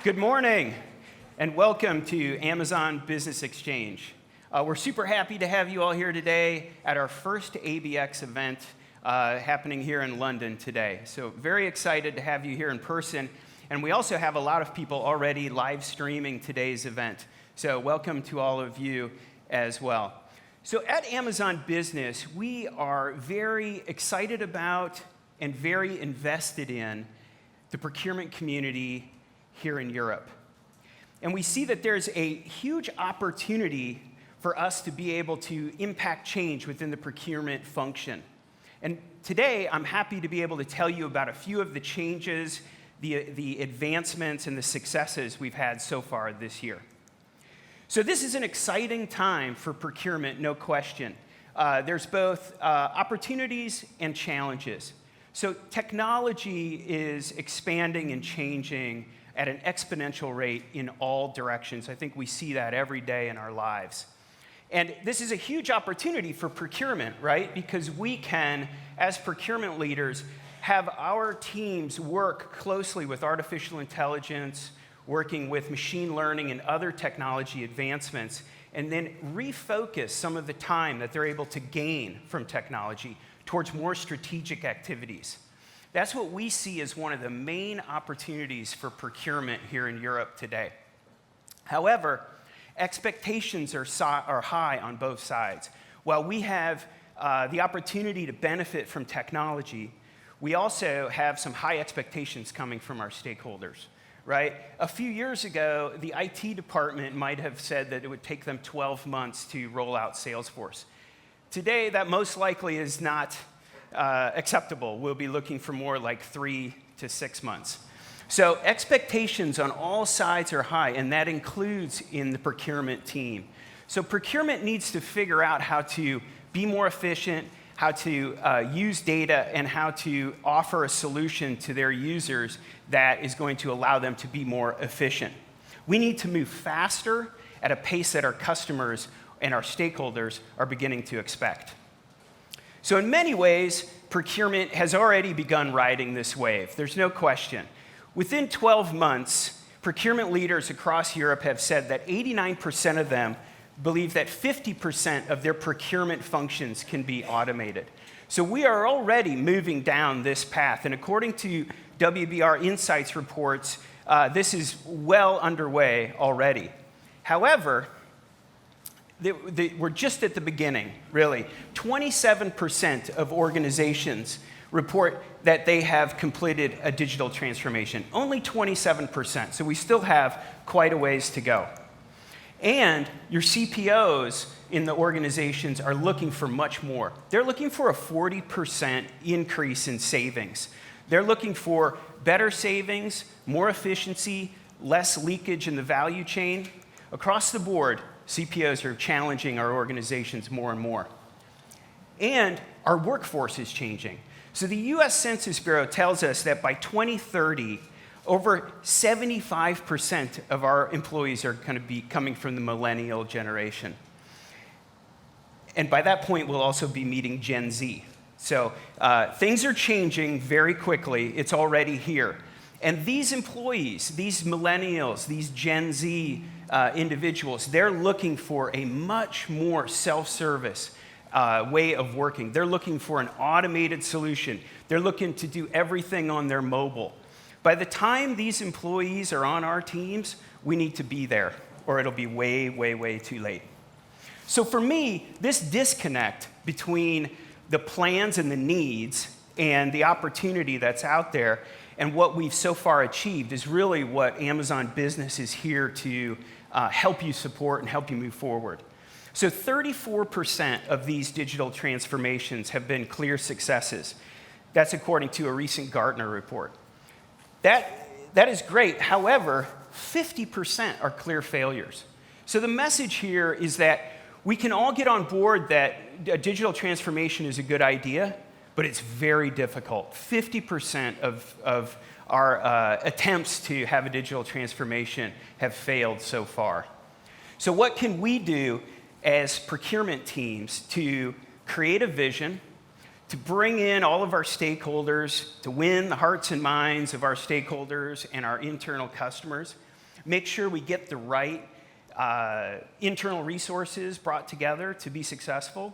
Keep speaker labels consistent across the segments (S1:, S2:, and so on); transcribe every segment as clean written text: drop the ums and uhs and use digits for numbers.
S1: Good morning, and welcome to Amazon Business Exchange. We're super happy to have you all here today at our first ABX event happening here in London today. So very excited to have you here in person, and we also have a lot of people already live streaming today's event. So welcome to all of you as well. So at Amazon Business, we are very excited about and very invested in the procurement community here in Europe. And we see that there's a huge opportunity for us to be able to impact change within the procurement function. And today, I'm happy to be able to tell you about a few of the changes, the advancements, and the successes we've had so far this year. So this is an exciting time for procurement, no question. There's both opportunities and challenges. So technology is expanding and changing at an exponential rate in all directions. I think we see that every day in our lives. And this is a huge opportunity for procurement, right? Because we can, as procurement leaders, have our teams work closely with artificial intelligence, working with machine learning and other technology advancements, and then refocus some of the time that they're able to gain from technology towards more strategic activities. That's what we see as one of the main opportunities for procurement here in Europe today. However, expectations are high on both sides. While we have the opportunity to benefit from technology, we also have some high expectations coming from our stakeholders, right? A few years ago, the IT department might have said that it would take them 12 months to roll out Salesforce. Today, that most likely is not acceptable. We'll be looking for more like 3 to 6 months. So expectations on all sides are high, and that includes in the procurement team. So procurement needs to figure out how to be more efficient, how to use data, and how to offer a solution to their users that is going to allow them to be more efficient. We need to move faster at a pace that our customers and our stakeholders are beginning to expect. So in many ways, procurement has already begun riding this wave. There's no question. Within 12 months, procurement leaders across Europe have said that 89% of them believe that 50% of their procurement functions can be automated. So we are already moving down this path. And according to WBR Insights reports, this is well underway already. However, we're just at the beginning, really. 27% of organizations report that they have completed a digital transformation. Only 27%, so we still have quite a ways to go. And your CPOs in the organizations are looking for much more. They're looking for a 40% increase in savings. They're looking for better savings, more efficiency, less leakage in the value chain. Across the board, CPOs are challenging our organizations more and more. And our workforce is changing. So the US Census Bureau tells us that by 2030, over 75% of our employees are going to be coming from the millennial generation. And by that point, we'll also be meeting Gen Z. So things are changing very quickly. It's already here. And these employees, these millennials, these Gen Z individuals, they're looking for a much more self-service way of working. They're looking for an automated solution. They're looking to do everything on their mobile. By the time these employees are on our teams, we need to be there, or it'll be way, way, way too late. So for me, this disconnect between the plans and the needs and the opportunity that's out there and what we've so far achieved is really what Amazon Business is here to help you support and help you move forward. So 34% of these digital transformations have been clear successes. That's according to a recent Gartner report. That is great. However, 50% are clear failures. So the message here is that we can all get on board that a digital transformation is a good idea, but it's very difficult. 50% of our attempts to have a digital transformation have failed so far. So what can we do as procurement teams to create a vision, to bring in all of our stakeholders, to win the hearts and minds of our stakeholders and our internal customers, make sure we get the right internal resources brought together to be successful,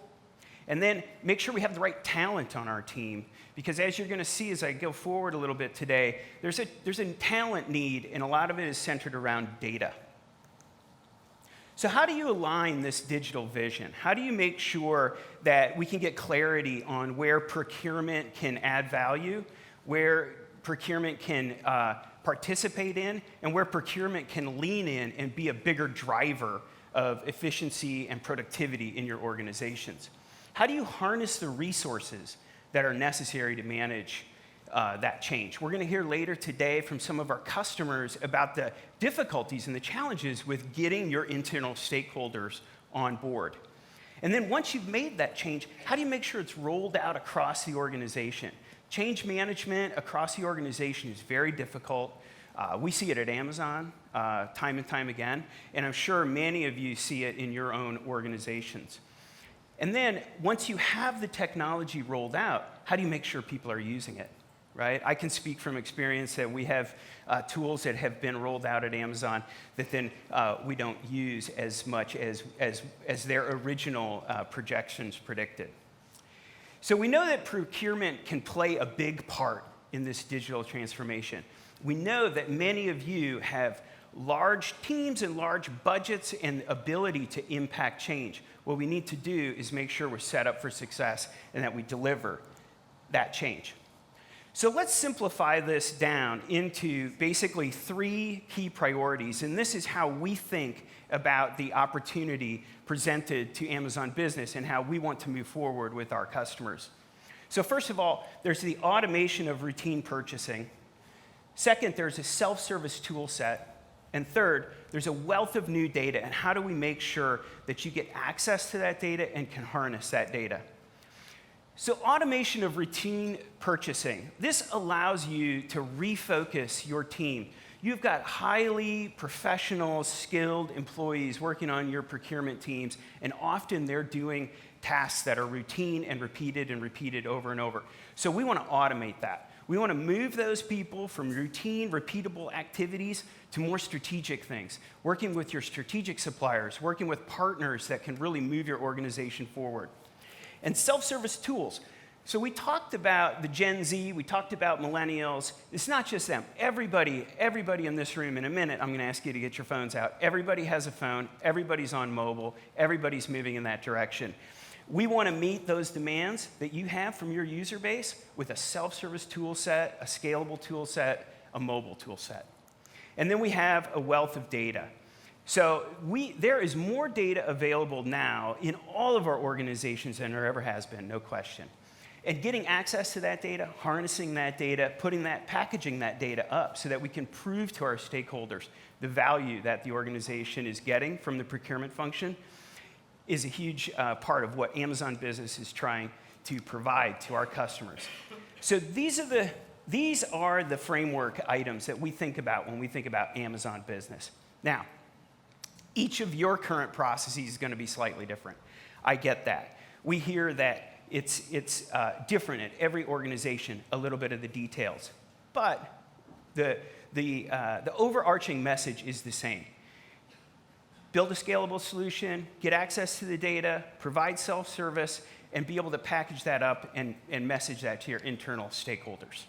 S1: and then make sure we have the right talent on our team, because as you're going to see as I go forward a little bit today, there's a talent need, and a lot of it is centered around data. So how do you align this digital vision? How do you make sure that we can get clarity on where procurement can add value, where procurement can participate in, and where procurement can lean in and be a bigger driver of efficiency and productivity in your organizations? How do you harness the resources that are necessary to manage that change? We're going to hear later today from some of our customers about the difficulties and the challenges with getting your internal stakeholders on board. And then once you've made that change, how do you make sure it's rolled out across the organization? Change management across the organization is very difficult. We see it at Amazon time and time again, and I'm sure many of you see it in your own organizations. And then once you have the technology rolled out, how do you make sure people are using it, right? I can speak from experience that we have tools that have been rolled out at Amazon that then we don't use as much as their original projections predicted. So we know that procurement can play a big part in this digital transformation. We know that many of you have large teams and large budgets and ability to impact change. What we need to do is make sure we're set up for success and that we deliver that change. So let's simplify this down into basically 3 key priorities, and this is how we think about the opportunity presented to Amazon Business and how we want to move forward with our customers. So first of all, there's the automation of routine purchasing. Second, there's a self-service tool set. And third, there's a wealth of new data, and how do we make sure that you get access to that data and can harness that data? So automation of routine purchasing. This allows you to refocus your team. You've got highly professional, skilled employees working on your procurement teams, and often they're doing tasks that are routine and repeated over and over. So we want to automate that. We want to move those people from routine, repeatable activities to more strategic things, working with your strategic suppliers, working with partners that can really move your organization forward. And self-service tools. So we talked about the Gen Z, we talked about millennials. It's not just them. Everybody in this room, in a minute, I'm going to ask you to get your phones out. Everybody has a phone. Everybody's on mobile. Everybody's moving in that direction. We want to meet those demands that you have from your user base with a self-service tool set, a scalable tool set, a mobile tool set. And then we have a wealth of data. So there is more data available now in all of our organizations than there ever has been, no question. And getting access to that data, harnessing that data, packaging that data up so that we can prove to our stakeholders the value that the organization is getting from the procurement function is a huge part of what Amazon Business is trying to provide to our customers. So these are the framework items that we think about when we think about Amazon Business. Now, each of your current processes is going to be slightly different. I get that. We hear that it's different at every organization, a little bit of the details. But the overarching message is the same. Build a scalable solution, get access to the data, provide self-service, and be able to package that up and message that to your internal stakeholders.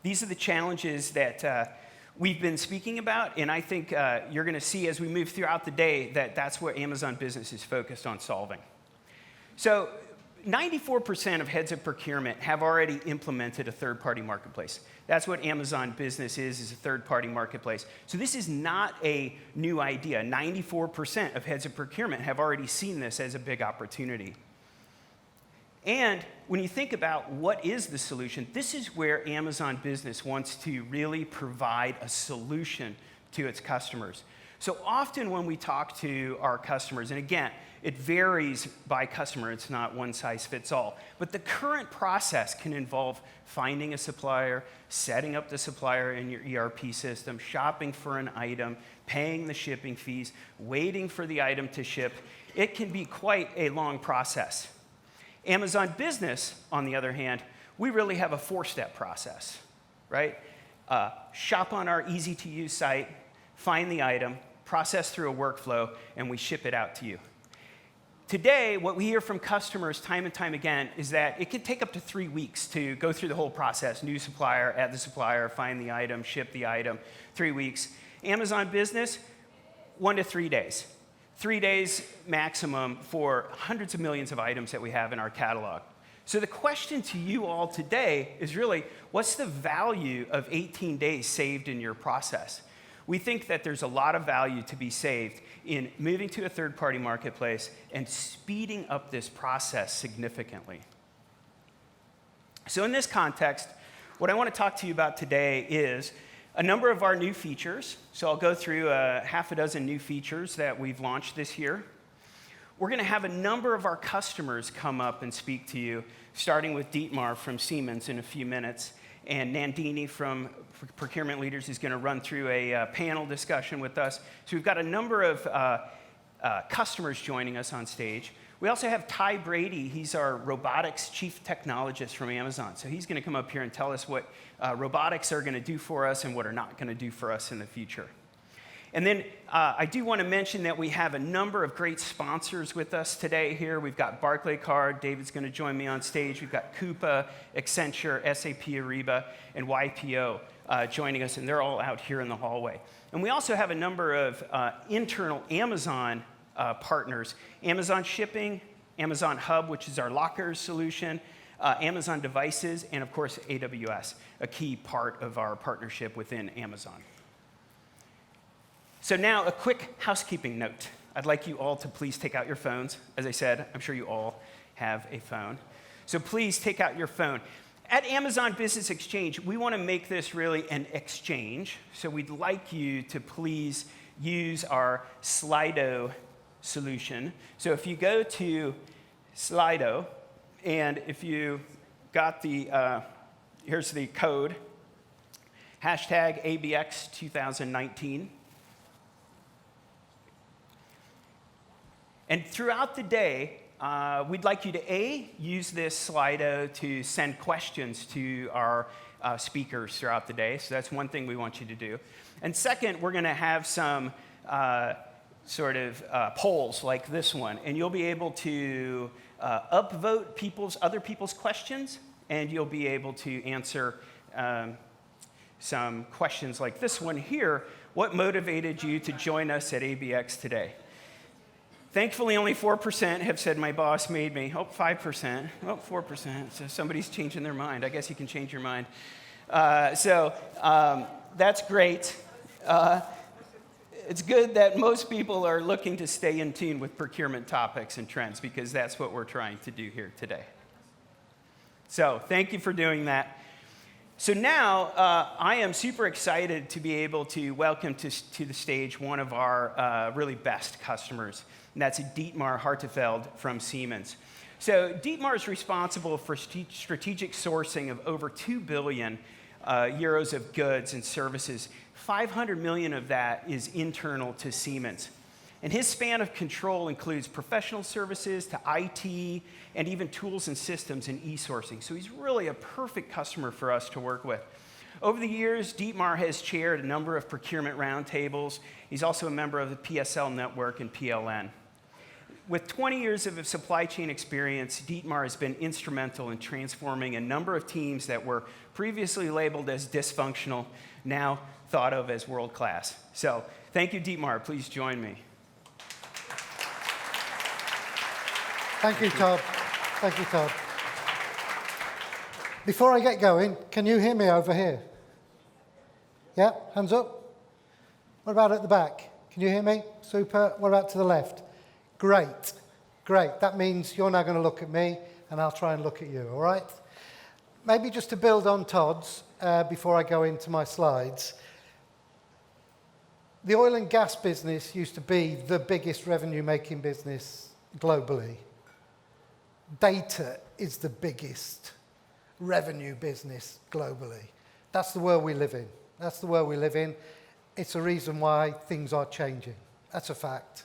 S1: These are the challenges that we've been speaking about, and I think you're going to see as we move throughout the day that that's what Amazon Business is focused on solving. So 94% of heads of procurement have already implemented a third-party marketplace. That's what Amazon Business is a third-party marketplace. So this is not a new idea. 94% of heads of procurement have already seen this as a big opportunity. And when you think about what is the solution, this is where Amazon Business wants to really provide a solution to its customers. So often when we talk to our customers, and again, it varies by customer, it's not one size fits all, but the current process can involve finding a supplier, setting up the supplier in your ERP system, shopping for an item, paying the shipping fees, waiting for the item to ship. It can be quite a long process. Amazon Business, on the other hand, we really have a 4-step process, right? Shop on our easy-to-use site, find the item, process through a workflow, and we ship it out to you. Today, what we hear from customers time and time again is that it can take up to 3 weeks to go through the whole process. New supplier, add the supplier, find the item, ship the item, 3 weeks. Amazon Business, 1 to 3 days. 3 days maximum for hundreds of millions of items that we have in our catalog. So the question to you all today is really, what's the value of 18 days saved in your process? We think that there's a lot of value to be saved in moving to a third-party marketplace and speeding up this process significantly. So in this context, what I want to talk to you about today is a number of our new features. So I'll go through half a dozen new features that we've launched this year. We're going to have a number of our customers come up and speak to you, starting with Dietmar from Siemens in a few minutes, and Nandini from Procurement Leaders is going to run through a panel discussion with us. So we've got a number of customers joining us on stage. We also have Ty Brady. He's our robotics chief technologist from Amazon. So he's going to come up here and tell us what robotics are going to do for us and what are not going to do for us in the future. And then I do want to mention that we have a number of great sponsors with us today here. We've got Barclaycard. David's going to join me on stage. We've got Coupa, Accenture, SAP Ariba, and YPO joining us, and they're all out here in the hallway. And we also have a number of internal Amazon partners: Amazon Shipping, Amazon Hub, which is our lockers solution, Amazon Devices, and of course AWS, a key part of our partnership within Amazon. So now a quick housekeeping note. I'd like you all to please take out your phones. As I said, I'm sure you all have a phone. So please take out your phone. At Amazon Business Exchange, we want to make this really an exchange. So we'd like you to please use our Slido solution. So if you go to Slido, and if you got the, here's the code, hashtag ABX 2019. And throughout the day, we'd like you to, A, use this Slido to send questions to our speakers throughout the day. So that's one thing we want you to do. And second, we're going to have some polls like this one. And you'll be able to upvote other people's questions, and you'll be able to answer some questions like this one here. What motivated you to join us at ABX today? Thankfully, only 4% have said my boss made me. Oh, 5%. Oh, 4%. So somebody's changing their mind. I guess you can change your mind. That's great. It's good that most people are looking to stay in tune with procurement topics and trends, because that's what we're trying to do here today. So thank you for doing that. So now I am super excited to be able to welcome to the stage one of our really best customers, and that's Dietmar Hartefeld from Siemens. So Dietmar is responsible for strategic sourcing of over 2 billion euros of goods and services. 500 million of that is internal to Siemens. And his span of control includes professional services to IT and even tools and systems and e-sourcing. So he's really a perfect customer for us to work with. Over the years, Dietmar has chaired a number of procurement roundtables. He's also a member of the PSL network and PLN. With 20 years of supply chain experience, Dietmar has been instrumental in transforming a number of teams that were previously labeled as dysfunctional, now thought of as world-class. So thank you, Dietmar. Please join me.
S2: Thank you, Todd. Thank you, Todd. Before I get going, can you hear me over here? Yeah, hands up. What about at the back? Can you hear me? Super. What about to the left? Great. Great. That means you're now going to look at me, and I'll try and look at you, all right? Maybe just to build on Todd's before I go into my slides. The oil and gas business used to be the biggest revenue-making business globally. Data is the biggest revenue business globally. That's the world we live in. That's the world we live in. It's a reason why things are changing. That's a fact.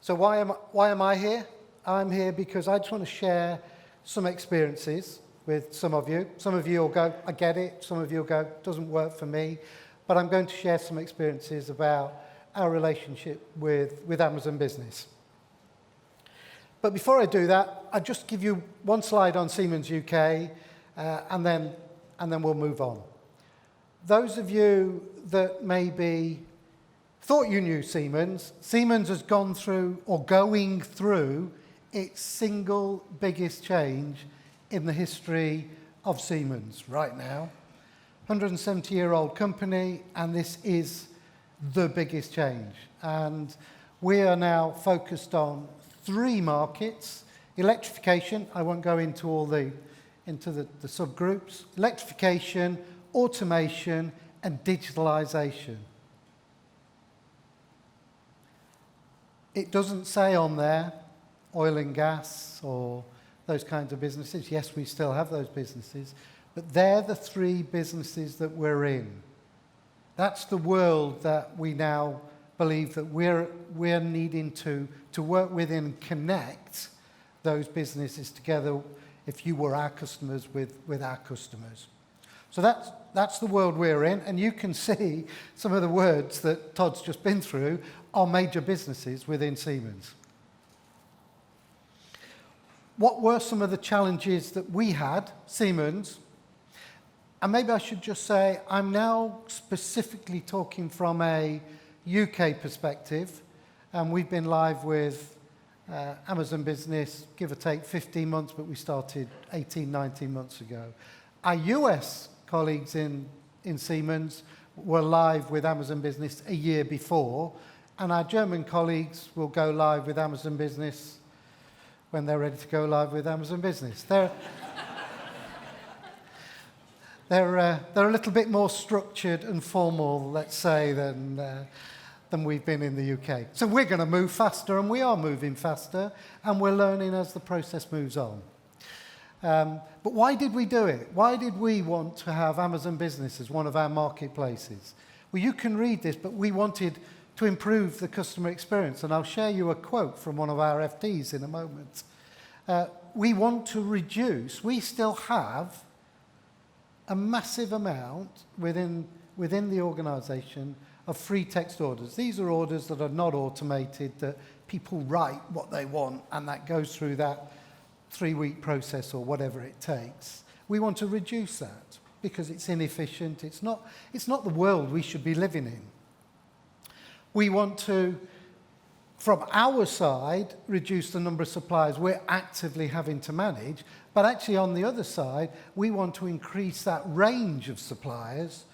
S2: So why am I here? I'm here because I just want to share some experiences with some of you. Some of you will go, I get it. Some of you will go, doesn't work for me. but I'm going to share some experiences about our relationship with Amazon Business. But before I do that, I'll just give you one slide on Siemens UK, and then we'll move on. Those of you that maybe thought you knew Siemens, Siemens has gone through, or going through, its single biggest change in the history of Siemens right now. 170-year-old company, and this is the biggest change. And we are now focused on 3 markets. Electrification, I won't go into all the subgroups. Electrification, automation, and digitalization. It doesn't say on there oil and gas or those kinds of businesses. Yes, we still have those businesses, but they're the 3 businesses that we're in. That's the world that we now believe that we're needing to work with and connect those businesses together, if you were our customers, with our customers. So that's the world we're in, and you can see some of the words that Todd's just been through are major businesses within Siemens. What were some of the challenges that we had, Siemens? And maybe I should just say, I'm now specifically talking from a UK perspective, and we've been live with Amazon Business, give or take 15 months, but we started 18, 19 months ago. Our US colleagues in Siemens were live with Amazon Business a year before, and our German colleagues will go live with Amazon Business when they're ready to go live with Amazon Business. They're a little bit more structured and formal, let's say, than we've been in the UK. So we're going to move faster, and we are moving faster, and we're learning as the process moves on. But why did we do it? Why did we want to have Amazon Business as one of our marketplaces? Well, you can read this, but we wanted to improve the customer experience, and I'll share you a quote from one of our FDs in a moment. We want to reduce, we still have a massive amount within the organisation of free text orders. These are orders that are not automated, that people write what they want, and that goes through that 3-week process or whatever it takes. We want to reduce that because it's inefficient. It's not the world we should be living in. We want to, from our side, reduce the number of suppliers we're actively having to manage, but actually on the other side, we want to increase that range of suppliers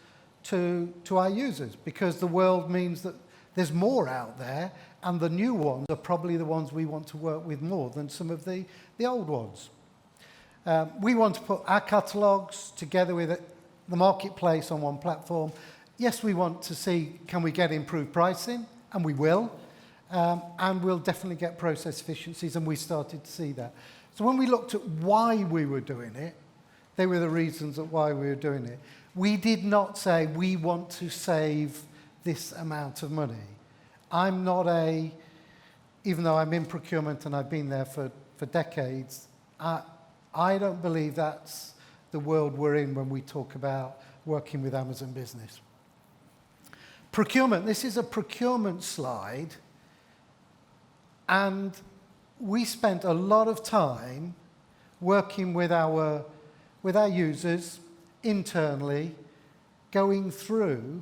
S2: to our users, because the world means that there's more out there, and the new ones are probably the ones we want to work with more than some of the old ones. We want to put our catalogues together with the marketplace on one platform. Yes, we want to see, can we get improved pricing? And we will. And we'll definitely get process efficiencies, and we started to see that. So when we looked at why we were doing it, they were the reasons of why we were doing it. We did not say we want to save this amount of money. I'm not even though I'm in procurement and I've been there for decades, I don't believe that's the world we're in when we talk about working with Amazon Business. Procurement, this is a procurement slide, and we spent a lot of time working with our users internally, going through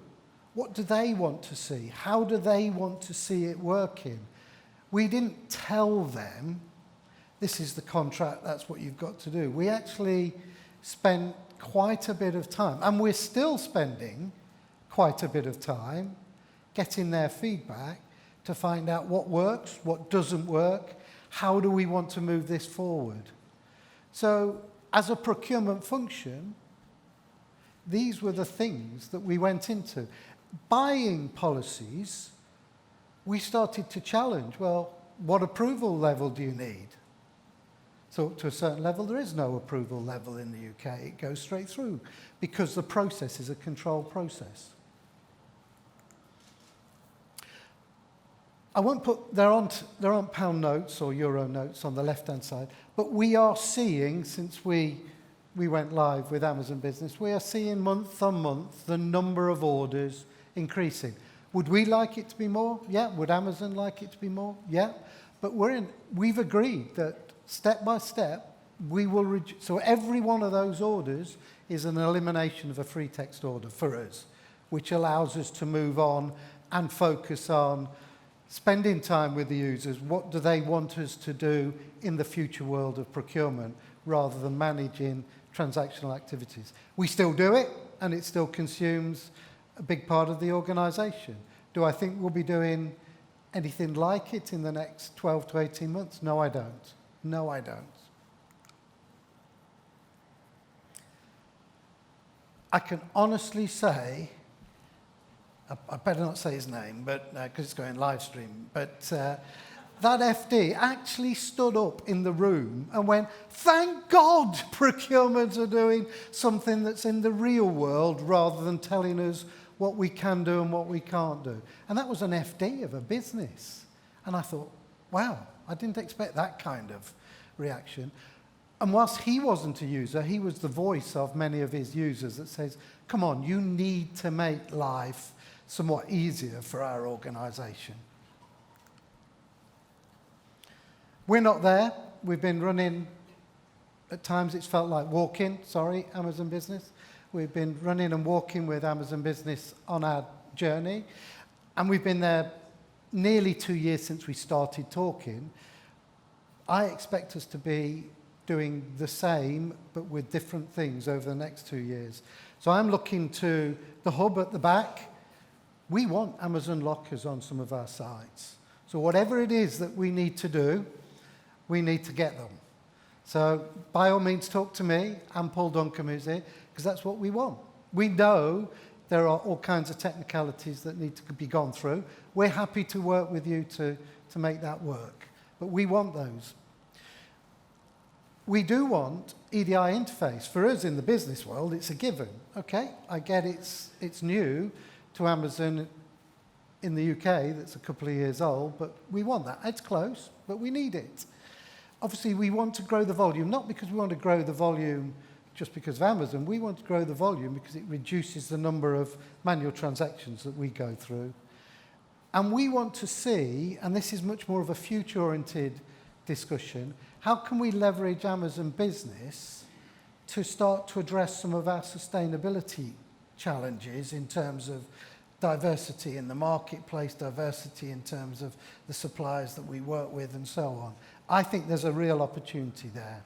S2: what do they want to see, how do they want to see it working. We didn't tell them, this is the contract, that's what you've got to do. We actually spent quite a bit of time, and we're still spending quite a bit of time getting their feedback to find out what works, what doesn't work, how do we want to move this forward. So as a procurement function, these were the things that we went into. Buying policies, we started to challenge, well, what approval level do you need? So to a certain level, there is no approval level in the UK. It goes straight through because the process is a controlled process. I won't put, there aren't pound notes or euro notes on the left-hand side, but we are seeing, since we we went live with Amazon Business, we are seeing month on month the number of orders increasing. Would we like it to be more? Yeah. Would Amazon like it to be more? Yeah. But we've agreed that step by step, we will reduce. So every one of those orders is an elimination of a free text order for us, which allows us to move on and focus on spending time with the users. What do they want us to do in the future world of procurement, rather than managing transactional activities? We still do it, and it still consumes a big part of the organisation. Do I think we'll be doing anything like it in the next 12 to 18 months? No, I don't. No, I don't. I can honestly say, I better not say his name, but because it's going live stream, but that FD actually stood up in the room and went, thank God procurement are doing something that's in the real world rather than telling us what we can do and what we can't do. And that was an FD of a business. And I thought, wow, I didn't expect that kind of reaction. And whilst he wasn't a user, he was the voice of many of his users that says, come on, you need to make life somewhat easier for our organisation. We're not there. We've been running, at times it's felt like walking, Amazon Business. We've been running and walking with Amazon Business on our journey. And we've been there nearly 2 years since we started talking. I expect us to be doing the same, but with different things over the next 2 years. So I'm looking to the hub at the back. We want Amazon lockers on some of our sites. So whatever it is that we need to do, we need to get them. So by all means, talk to me and Paul Duncombe, who's here, because that's what we want. We know there are all kinds of technicalities that need to be gone through. We're happy to work with you to make that work, but we want those. We do want EDI interface. For us in the business world, it's a given. Okay, I get it's new to Amazon in the UK, that's a couple of years old, but we want that. It's close, but we need it. Obviously, we want to grow the volume, not because we want to grow the volume just because of Amazon. We want to grow the volume because it reduces the number of manual transactions that we go through. And we want to see, and this is much more of a future-oriented discussion, how can we leverage Amazon Business to start to address some of our sustainability challenges in terms of diversity in the marketplace, diversity in terms of the suppliers that we work with, and so on. I think there's a real opportunity there.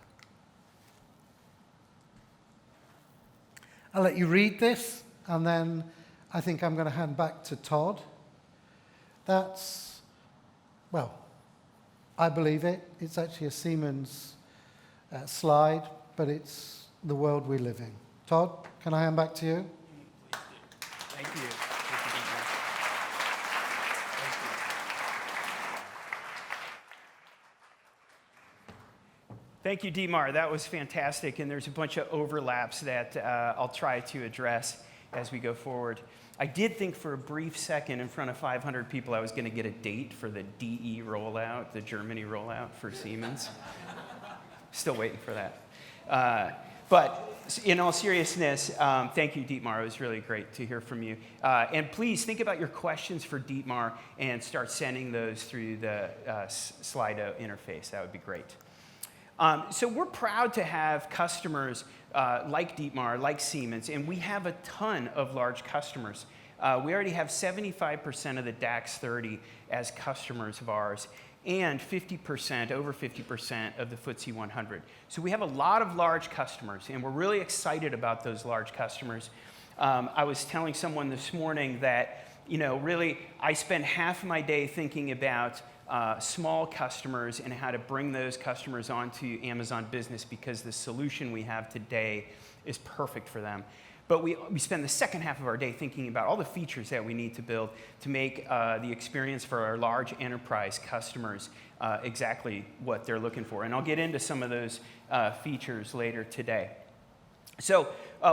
S2: I'll let you read this, and then I think I'm going to hand back to Todd. That's, well, I believe it. It's actually a Siemens slide, but it's the world we live in. Todd, can I hand back to you?
S1: Thank you. Thank you, Dietmar. That was fantastic, and there's a bunch of overlaps that I'll try to address as we go forward. I did think for a brief second in front of 500 people I was going to get a date for the DE rollout, the Germany rollout for Siemens. Still waiting for that. But in all seriousness, thank you, Dietmar. It was really great to hear from you. And please think about your questions for Dietmar and start sending those through the Slido interface. That would be great. So we're proud to have customers like Dietmar, like Siemens, and we have a ton of large customers. We already have 75% of the DAX 30 as customers of ours, and 50%, over 50% of the FTSE 100. So we have a lot of large customers, and we're really excited about those large customers. I was telling someone this morning that, really, I spend half my day thinking about small customers and how to bring those customers onto Amazon Business, because the solution we have today is perfect for them. But we spend the second half of our day thinking about all the features that we need to build to make the experience for our large enterprise customers exactly what they're looking for. And I'll get into some of those features later today. So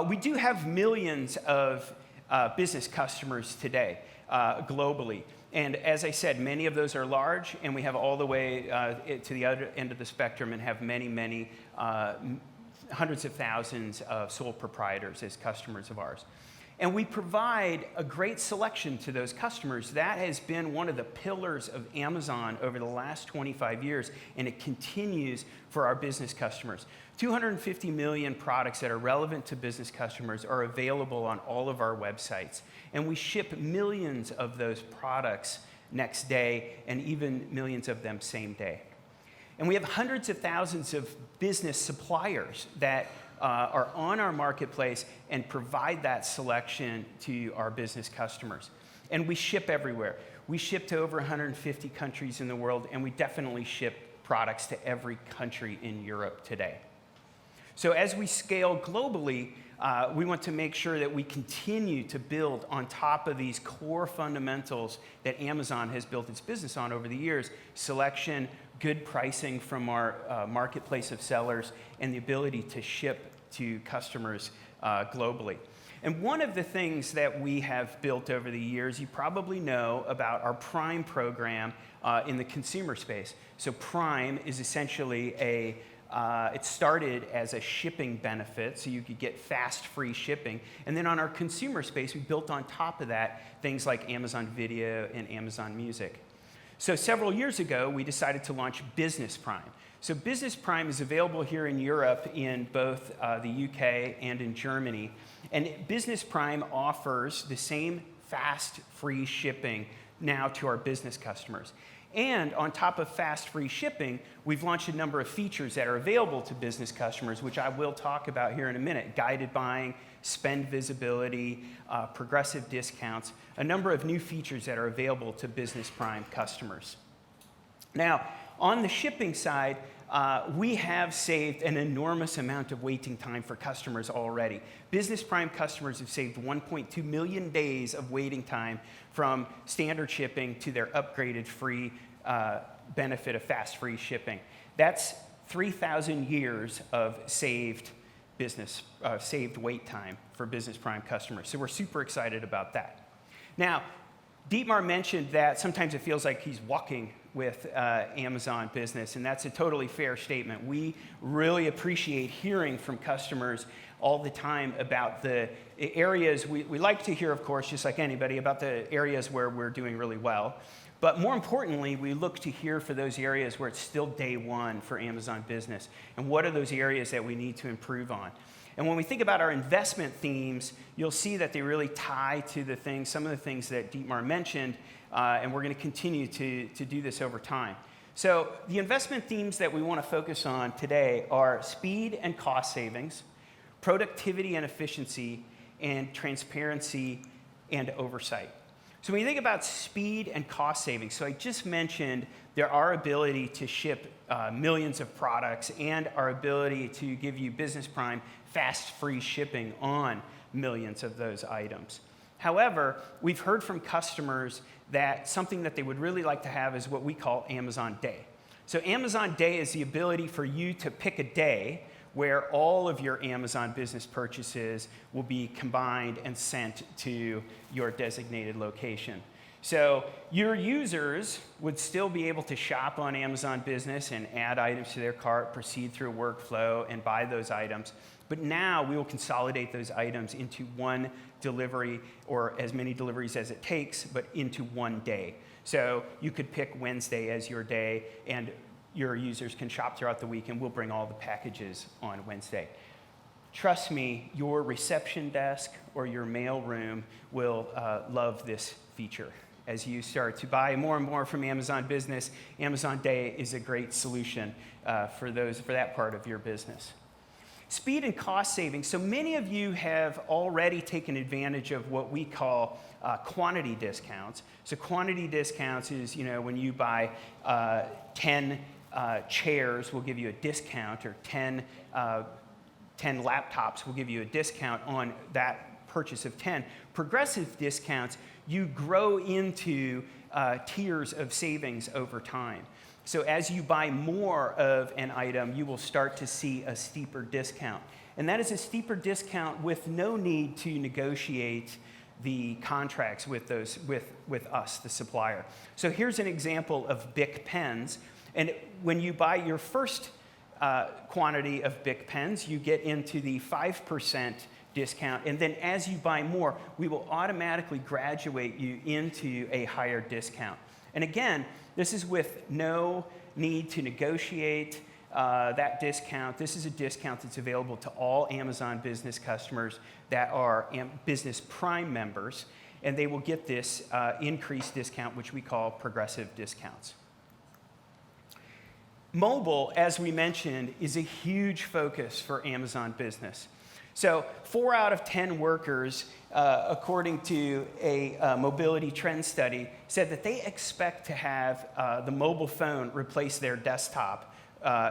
S1: we do have millions of business customers today globally. And as I said, many of those are large, and we have all the way to the other end of the spectrum and have many, many hundreds of thousands of sole proprietors as customers of ours. And we provide a great selection to those customers. That has been one of the pillars of Amazon over the last 25 years, and it continues for our business customers. 250 million products that are relevant to business customers are available on all of our websites. And we ship millions of those products next day, and even millions of them same day. And we have hundreds of thousands of business suppliers that are on our marketplace and provide that selection to our business customers. And we ship everywhere. We ship to over 150 countries in the world, and we definitely ship products to every country in Europe today. So as we scale globally, we want to make sure that we continue to build on top of these core fundamentals that Amazon has built its business on over the years: selection, good pricing from our marketplace of sellers, and the ability to ship to customers globally. And one of the things that we have built over the years, you probably know about our Prime program in the consumer space. So Prime is essentially it started as a shipping benefit, so you could get fast, free shipping. And then on our consumer space, we built on top of that things like Amazon Video and Amazon Music. So several years ago, we decided to launch Business Prime. So Business Prime is available here in Europe in both the UK and in Germany. And Business Prime offers the same fast, free shipping now to our business customers. And on top of fast, free shipping, we've launched a number of features that are available to business customers, which I will talk about here in a minute: guided buying, spend visibility, progressive discounts, a number of new features that are available to Business Prime customers. Now, on the shipping side, we have saved an enormous amount of waiting time for customers already. Business Prime customers have saved 1.2 million days of waiting time from standard shipping to their upgraded free benefit of fast free shipping. That's 3,000 years of saved wait time for Business Prime customers. So we're super excited about that. Now, Dietmar mentioned that sometimes it feels like he's walking with Amazon Business, and that's a totally fair statement. We really appreciate hearing from customers all the time about the areas. We like to hear, of course, just like anybody, about the areas where we're doing really well. But more importantly, we look to hear for those areas where it's still day one for Amazon Business, and what are those areas that we need to improve on. And when we think about our investment themes, you'll see that they really tie to some of the things that Dietmar mentioned, and we're going to continue to do this over time. So the investment themes that we want to focus on today are speed and cost savings, productivity and efficiency, and transparency and oversight. So when you think about speed and cost savings, so I just mentioned our ability to ship millions of products and our ability to give you Business Prime fast, free shipping on millions of those items. However, we've heard from customers that something that they would really like to have is what we call Amazon Day. So Amazon Day is the ability for you to pick a day where all of your Amazon Business purchases will be combined and sent to your designated location. So your users would still be able to shop on Amazon Business and add items to their cart, proceed through a workflow, and buy those items. But now we will consolidate those items into one delivery, or as many deliveries as it takes, but into one day. So you could pick Wednesday as your day, and your users can shop throughout the week, and we'll bring all the packages on Wednesday. Trust me, your reception desk or your mail room will love this feature. As you start to buy more and more from Amazon Business, Amazon Day is a great solution for that part of your business. Speed and cost savings. So many of you have already taken advantage of what we call quantity discounts. So quantity discounts is, when you buy 10 chairs, we'll give you a discount, or 10 laptops, we'll give you a discount on that purchase of 10. Progressive discounts, you grow into tiers of savings over time. So as you buy more of an item, you will start to see a steeper discount. And that is a steeper discount with no need to negotiate the contracts with us, the supplier. So here's an example of Bic pens. And when you buy your first quantity of Bic pens, you get into the 5% discount. And then as you buy more, we will automatically graduate you into a higher discount. And again, this is with no need to negotiate that discount. This is a discount that's available to all Amazon Business customers that are Business Prime members, and they will get this increased discount, which we call progressive discounts. Mobile, as we mentioned, is a huge focus for Amazon Business. So 4 out of 10 workers, according to a mobility trend study, said that they expect to have the mobile phone replace their desktop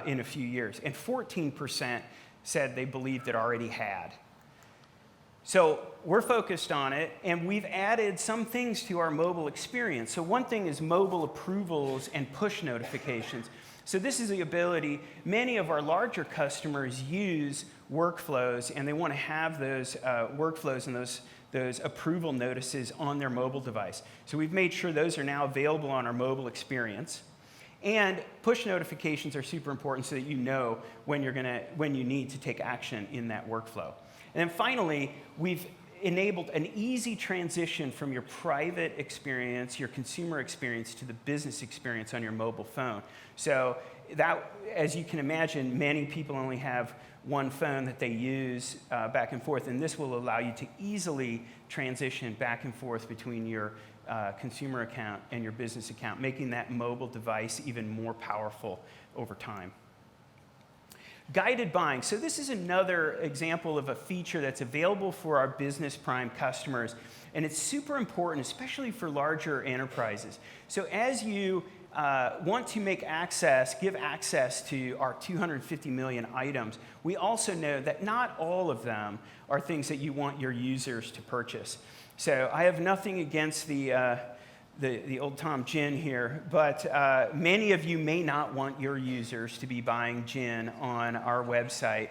S1: in a few years. And 14% said they believed it already had. So we're focused on it, and we've added some things to our mobile experience. So one thing is mobile approvals and push notifications. So this is the ability, many of our larger customers use workflows, and they want to have those workflows and those approval notices on their mobile device. So we've made sure those are now available on our mobile experience. And push notifications are super important so that you know when you need to take action in that workflow. And then finally, we've enabled an easy transition from your private experience, your consumer experience, to the business experience on your mobile phone. So that, as you can imagine, many people only have one phone that they use back and forth, and this will allow you to easily transition back and forth between your consumer account and your business account, making that mobile device even more powerful over time. Guided buying. So this is another example of a feature that's available for our Business Prime customers, and it's super important, especially for larger enterprises. So as you want to give access to our 250 million items, we also know that not all of them are things that you want your users to purchase. So I have nothing against the Old Tom gin here, but many of you may not want your users to be buying gin on our website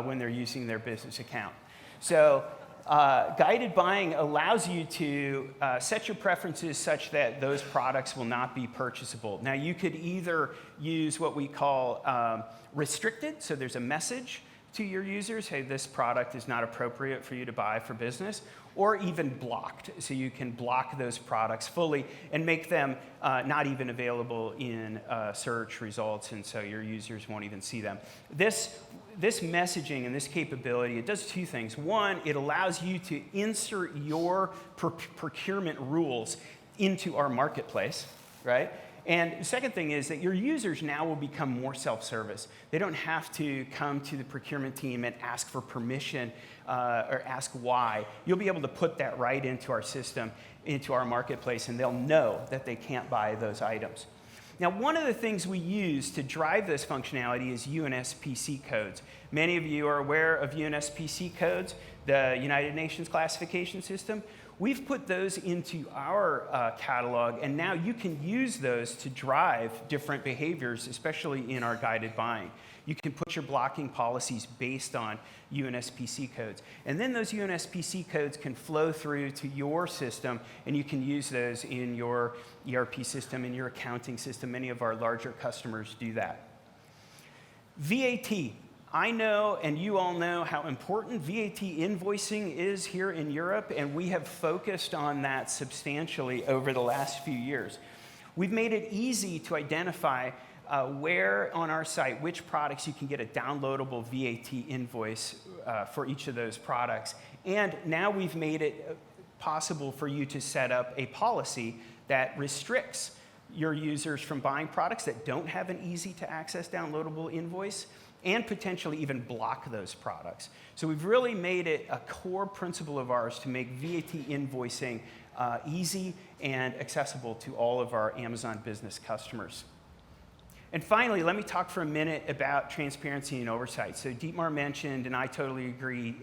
S1: when they're using their business account. So guided buying allows you to set your preferences such that those products will not be purchasable. Now, you could either use what we call restricted, so there's a message to your users, hey, this product is not appropriate for you to buy for business, or even blocked, so you can block those products fully and make them not even available in search results, and so your users won't even see them. This messaging and this capability, it does two things. One, it allows you to insert your procurement rules into our marketplace, right? And the second thing is that your users now will become more self-service. They don't have to come to the procurement team and ask for permission or ask why. You'll be able to put that right into our system, into our marketplace, and they'll know that they can't buy those items. Now, one of the things we use to drive this functionality is UNSPC codes. Many of you are aware of UNSPC codes, the United Nations classification system. We've put those into our catalog, and now you can use those to drive different behaviors, especially in our guided buying. You can put your blocking policies based on UNSPC codes. And then those UNSPC codes can flow through to your system, and you can use those in your ERP system, in your accounting system. Many of our larger customers do that. VAT. I know, and you all know, how important VAT invoicing is here in Europe, and we have focused on that substantially over the last few years. We've made it easy to identify where on our site, which products you can get a downloadable VAT invoice for each of those products. And now we've made it possible for you to set up a policy that restricts your users from buying products that don't have an easy-to-access downloadable invoice, and potentially even block those products. So we've really made it a core principle of ours to make VAT invoicing easy and accessible to all of our Amazon Business customers. And finally, let me talk for a minute about transparency and oversight. So Dietmar mentioned, and I totally agree,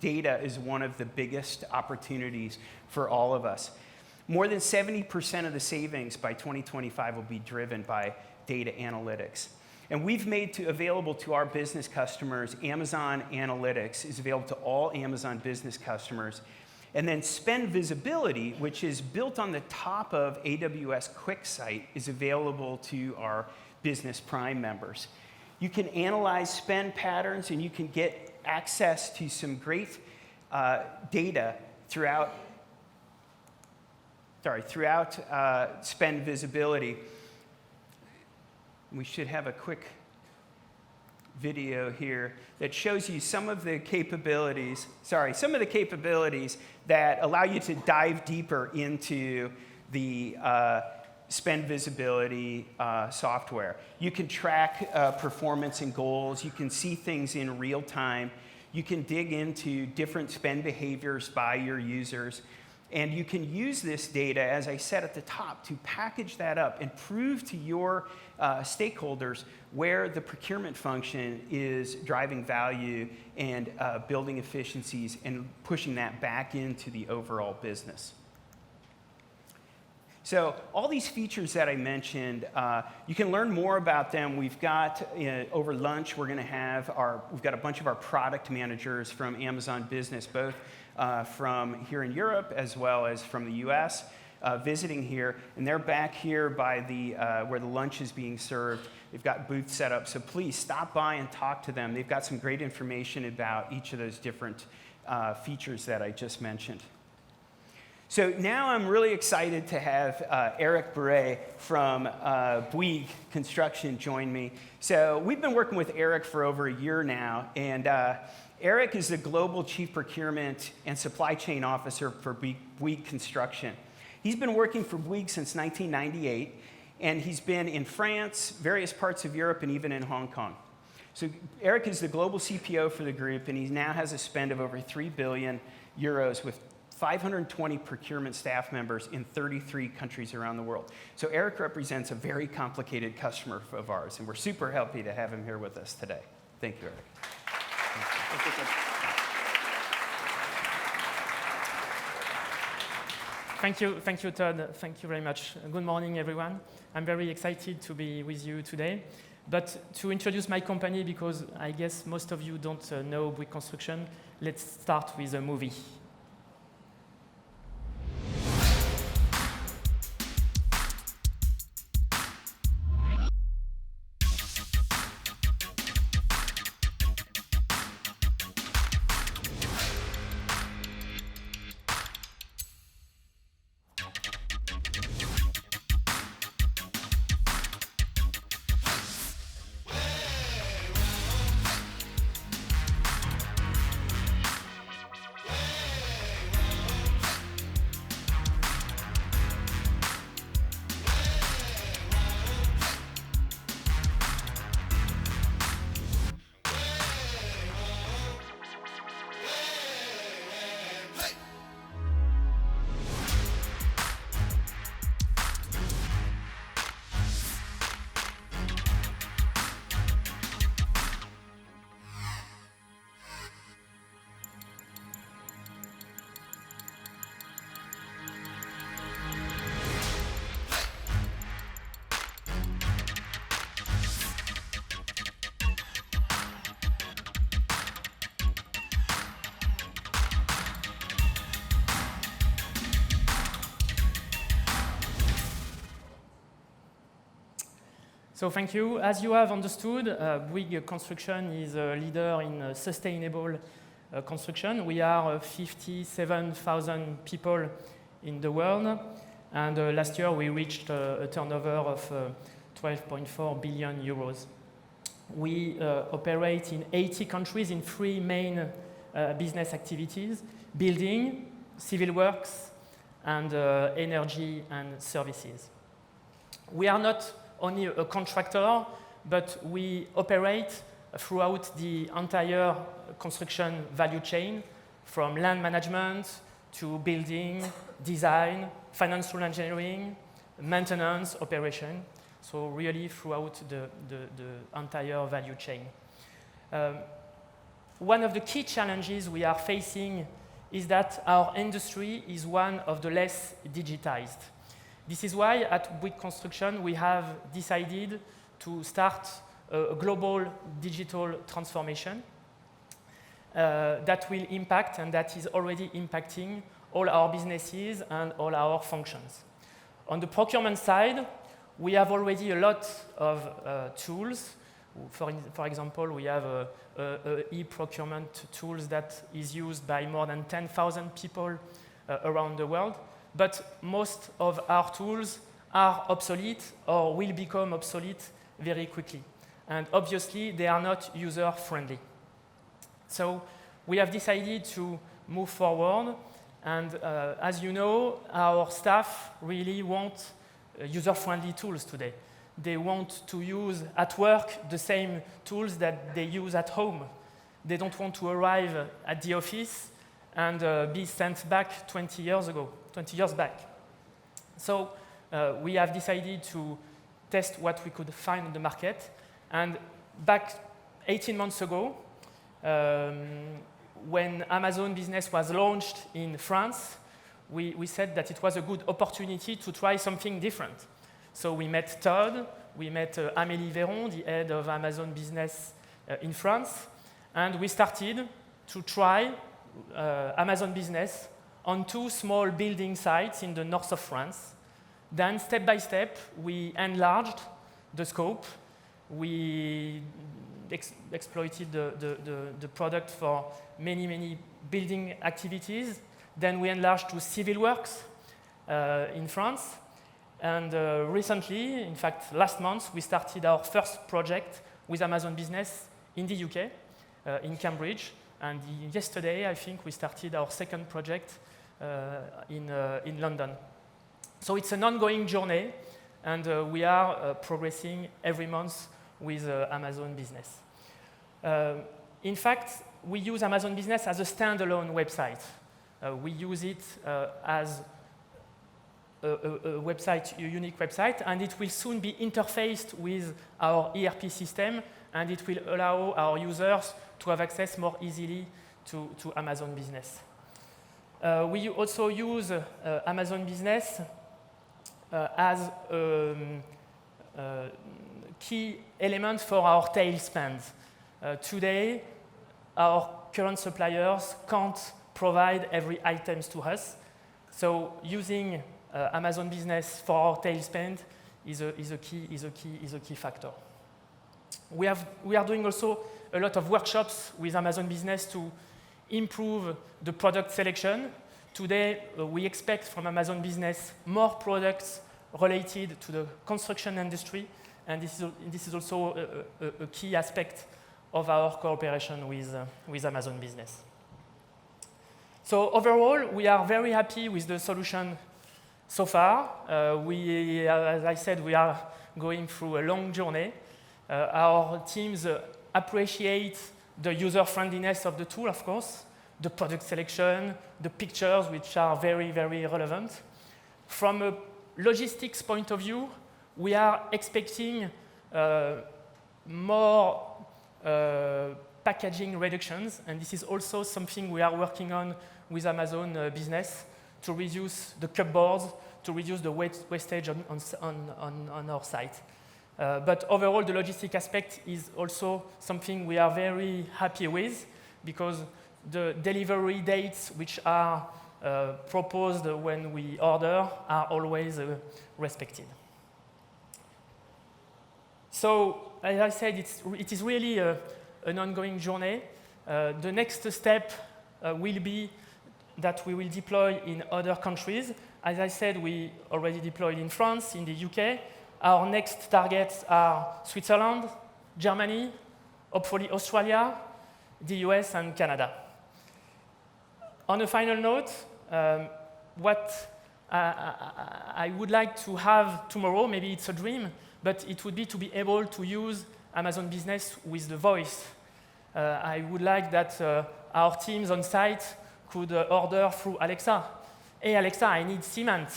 S1: data is one of the biggest opportunities for all of us. More than 70% of the savings by 2025 will be driven by data analytics. And we've made available to our business customers, Amazon Analytics is available to all Amazon Business customers. And then Spend Visibility, which is built on the top of AWS QuickSight, is available to our Business Prime members. You can analyze spend patterns, and you can get access to some great data throughout spend visibility. We should have a quick video here that shows you some of the capabilities that allow you to dive deeper into the spend visibility software. You can track performance and goals. You can see things in real time. You can dig into different spend behaviors by your users. And you can use this data, as I said at the top, to package that up and prove to your stakeholders where the procurement function is driving value and building efficiencies and pushing that back into the overall business. So all these features that I mentioned, you can learn more about them. We've got, over lunch, we've got a bunch of our product managers from Amazon Business, both from here in Europe as well as from the US, visiting here. And they're back here by where the lunch is being served. They've got booths set up, so please stop by and talk to them. They've got some great information about each of those different features that I just mentioned. So now I'm really excited to have Eric Beret from Bouygues Construction join me. So we've been working with Eric for over a year now, and Eric is the Global Chief Procurement and Supply Chain Officer for Bouygues Construction. He's been working for Bouygues since 1998, and he's been in France, various parts of Europe, and even in Hong Kong. So Eric is the global CPO for the group, and he now has a spend of over 3 billion euros with 520 procurement staff members in 33 countries around the world. So Eric represents a very complicated customer of ours, and we're super happy to have him here with us today. Thank you, Eric.
S3: Thank you, Todd. Thank you very much. Good morning, everyone. I'm very excited to be with you today. But to introduce my company, because I guess most of you don't know Bouygues Construction, let's start with a movie. So thank you. As you have understood, Bouygues Construction is a leader in sustainable construction. We are 57,000 people in the world, and last year we reached a turnover of 12.4 billion euros. We operate in 80 countries in 3 main business activities: building, civil works, and energy and services. We are not only a contractor, but we operate throughout the entire construction value chain, from land management to building, design, financial engineering, maintenance, operation. So really throughout the entire value chain. One of the key challenges we are facing is that our industry is one of the less digitized. This is why at Bouygues Construction we have decided to start a global digital transformation that will impact, and that is already impacting, all our businesses and all our functions. On the procurement side, we have already a lot of tools. For example, we have a e-procurement tools that is used by more than 10,000 people around the world. But most of our tools are obsolete or will become obsolete very quickly. And obviously, they are not user-friendly. So we have decided to move forward. And as you know, our staff really want user-friendly tools today. They want to use at work the same tools that they use at home. They don't want to arrive at the office and be sent back 20 years back. So we have decided to test what we could find on the market. And back 18 months ago, when Amazon Business was launched in France, we said that it was a good opportunity to try something different. So we met Todd, we met Amélie Véron, the head of Amazon Business in France, and we started to try Amazon Business on 2 small building sites in the north of France. Then, step by step, we enlarged the scope. We exploited the product for many building activities. Then we enlarged to civil works in France. And recently, in fact, last month, we started our first project with Amazon Business in the UK, in Cambridge. And yesterday, I think, we started our second project in London. So it's an ongoing journey, and we are progressing every month with Amazon Business. In fact, we use Amazon Business as a standalone website. We use it as a unique website, and it will soon be interfaced with our ERP system, and it will allow our users to have access more easily to Amazon Business. We also use Amazon Business as a key element for our tail spend. Today, our current suppliers can't provide every items to us, so using Amazon Business for our tail spend is a key factor. We are doing also a lot of workshops with Amazon Business to improve the product selection. Today, we expect from Amazon Business more products related to the construction industry, and this is also a key aspect of our cooperation with Amazon Business. So overall, we are very happy with the solution so far. As I said, we are going through a long journey. Our teams appreciate the user-friendliness of the tool, of course, the product selection, the pictures, which are very relevant. From a logistics point of view, we are expecting more packaging reductions, and this is also something we are working on with Amazon Business to reduce the cupboards, to reduce the wastage on our site. But overall, the logistic aspect is also something we are very happy with, because the delivery dates which are proposed when we order are always respected. So, as I said, it is really an ongoing journey. The next step will be that we will deploy in other countries. As I said, we already deployed in France, in the UK. Our next targets are Switzerland, Germany, hopefully Australia, the US, and Canada. On a final note, what I would like to have tomorrow, maybe it's a dream, but it would be to be able to use Amazon Business with the voice. I would like that our teams on site could order through Alexa. Hey, Alexa, I need cement.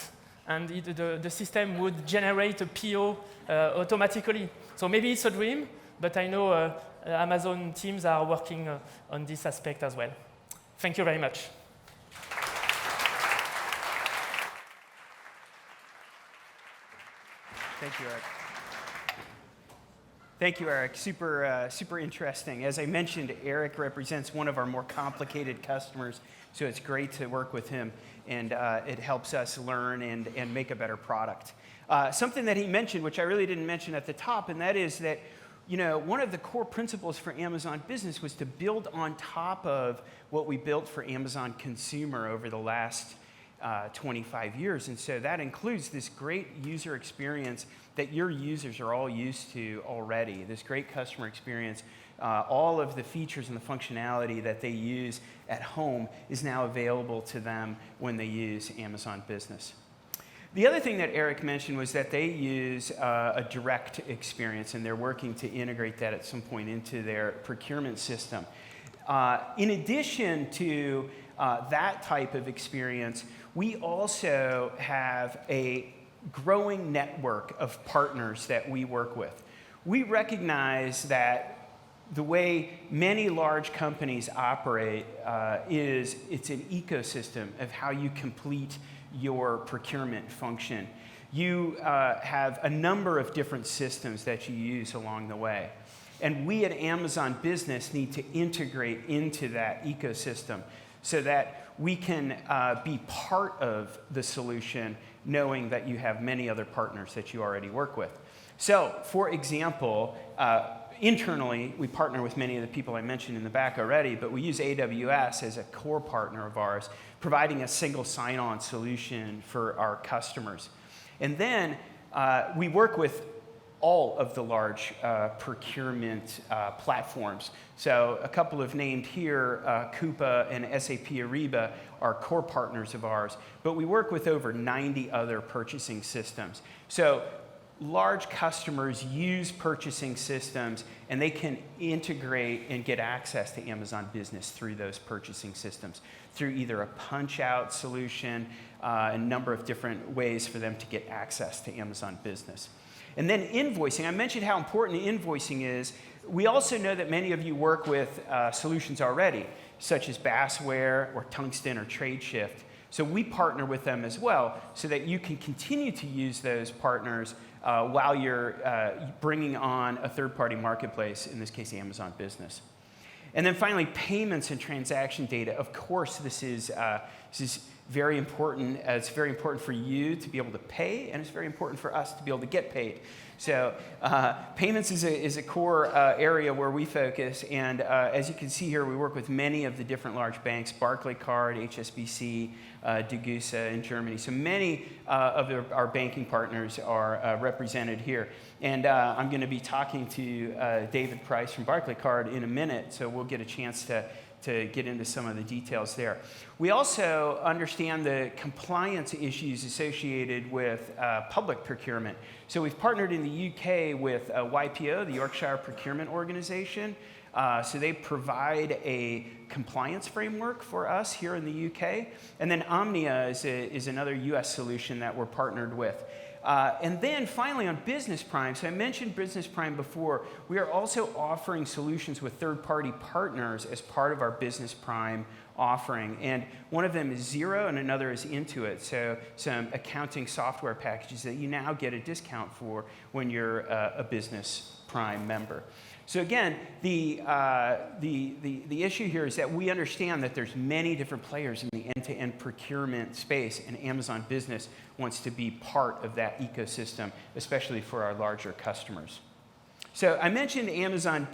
S3: And the system would generate a PO automatically. So maybe it's a dream, but I know Amazon teams are working on this aspect as well. Thank you very much.
S1: Thank you, Eric. Thank you, Eric. Super interesting. As I mentioned, Eric represents one of our more complicated customers, so it's great to work with him, and it helps us learn and make a better product. Something that he mentioned, which I really didn't mention at the top, and that is that one of the core principles for Amazon Business was to build on top of what we built for Amazon Consumer over the last 25 years. And so that includes this great user experience that your users are all used to already, this great customer experience. All of the features and the functionality that they use at home is now available to them when they use Amazon Business. The other thing that Eric mentioned was that they use a direct experience, and they're working to integrate that at some point into their procurement system. In addition to that type of experience, we also have a growing network of partners that we work with. We recognize that the way many large companies operate is it's an ecosystem of how you complete your procurement function. You have a number of different systems that you use along the way. And we at Amazon Business need to integrate into that ecosystem so that we can be part of the solution, knowing that you have many other partners that you already work with. So, for example, internally, we partner with many of the people I mentioned in the back already, but we use AWS as a core partner of ours, providing a single sign-on solution for our customers. And then we work with all of the large procurement platforms. So a couple of named here, Coupa and SAP Ariba are core partners of ours, but we work with over 90 other purchasing systems. So large customers use purchasing systems, and they can integrate and get access to Amazon Business through those purchasing systems, through either a punch-out solution, a number of different ways for them to get access to Amazon Business. And then invoicing. I mentioned how important invoicing is. We also know that many of you work with solutions already, such as Bassware or Tungsten or TradeShift. So we partner with them as well so that you can continue to use those partners while you're bringing on a third-party marketplace, in this case, Amazon Business. And then finally, payments and transaction data. Of course, this is very important. It's very important for you to be able to pay, and it's very important for us to be able to get paid. So payments is a core area where we focus, and as you can see here, we work with many of the different large banks, Barclaycard, HSBC, Degussa in Germany. So many of our banking partners are represented here. And I'm going to be talking to David Price from Barclaycard in a minute, so we'll get a chance to get into some of the details there. We also understand the compliance issues associated with public procurement. So we've partnered in the UK with YPO, the Yorkshire Procurement Organization. So they provide a compliance framework for us here in the UK. And then Omnia is another US solution that we're partnered with. And then finally on Business Prime, so I mentioned Business Prime before, we are also offering solutions with third-party partners as part of our Business Prime offering. And one of them is Xero and another is Intuit, so some accounting software packages that you now get a discount for when you're a Business Prime member. So again, the issue here is that we understand that there's many different players in the end-to-end procurement space, and Amazon Business wants to be part of that ecosystem, especially for our larger customers. So I mentioned Amazon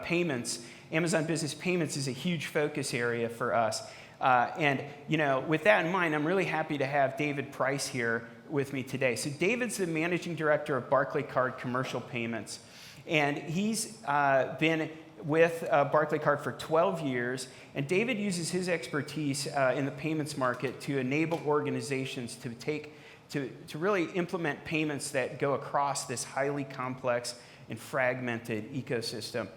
S1: Payments. Amazon Business Payments is a huge focus area for us. And with that in mind, I'm really happy to have David Price here with me today. So David's the managing director of Barclaycard Commercial Payments. And he's been with Barclaycard for 12 years. And David uses his expertise in the payments market to enable organizations to really implement payments that go across this highly complex and fragmented ecosystem.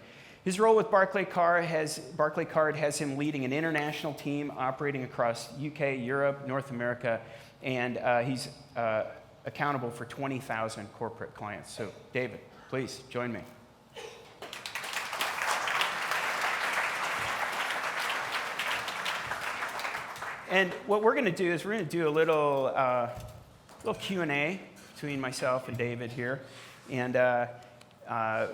S1: His role with Barclaycard has him leading an international team operating across UK, Europe, North America, and he's accountable for 20,000 corporate clients. So, David, please join me. And what we're going to do is we're going to do a little Q&A between myself and David here, and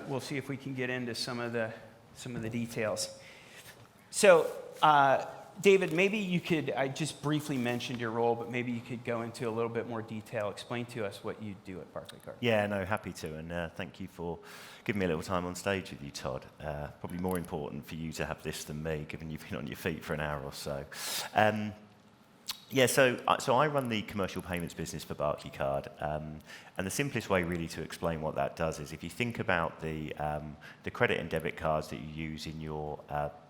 S1: we'll see if we can get into some of the details. So David, maybe you could, I just briefly mentioned your role, but maybe you could go into a little bit more detail, explain to us what you do at Barclaycard.
S4: Yeah, no, happy to, and thank you for giving me a little time on stage with you, Todd. Probably more important for you to have this than me, given you've been on your feet for an hour or so. So I run the commercial payments business for Barclaycard, and the simplest way really to explain what that does is if you think about the credit and debit cards that you use in your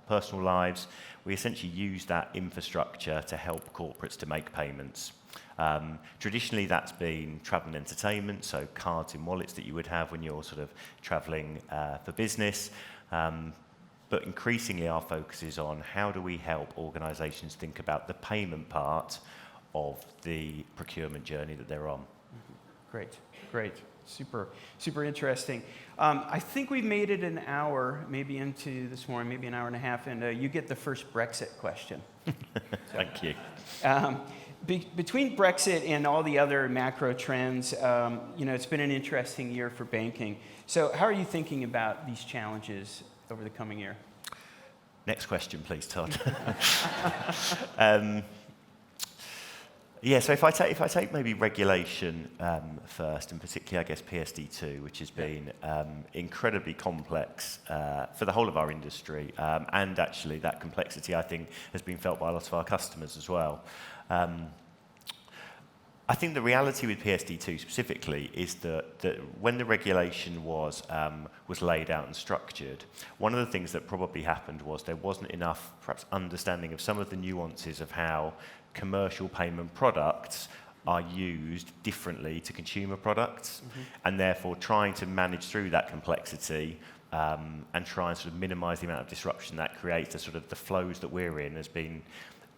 S4: personal lives, we essentially use that infrastructure to help corporates to make payments. Traditionally, that's been travel and entertainment, so cards in wallets that you would have when you're sort of traveling for business. But increasingly, our focus is on how do we help organizations think about the payment part of the procurement journey that they're on.
S1: Great. Super interesting. I think we've made it an hour, maybe into this morning, maybe an hour and a half, and you get the first Brexit question.
S4: Thank you.
S1: Between Brexit and all the other macro trends, it's been an interesting year for banking. So how are you thinking about these challenges over the coming year?
S4: Next question, please, Todd. So if I take maybe regulation first, and particularly, I guess, PSD2, which has been incredibly complex for the whole of our industry, and actually that complexity, I think, has been felt by a lot of our customers as well. I think the reality with PSD2 specifically is that when the regulation was laid out and structured, one of the things that probably happened was there wasn't enough, perhaps, understanding of some of the nuances of how commercial payment products are used differently to consumer products, and therefore trying to manage through that complexity and try and sort of minimise the amount of disruption that creates the flows that we're in has been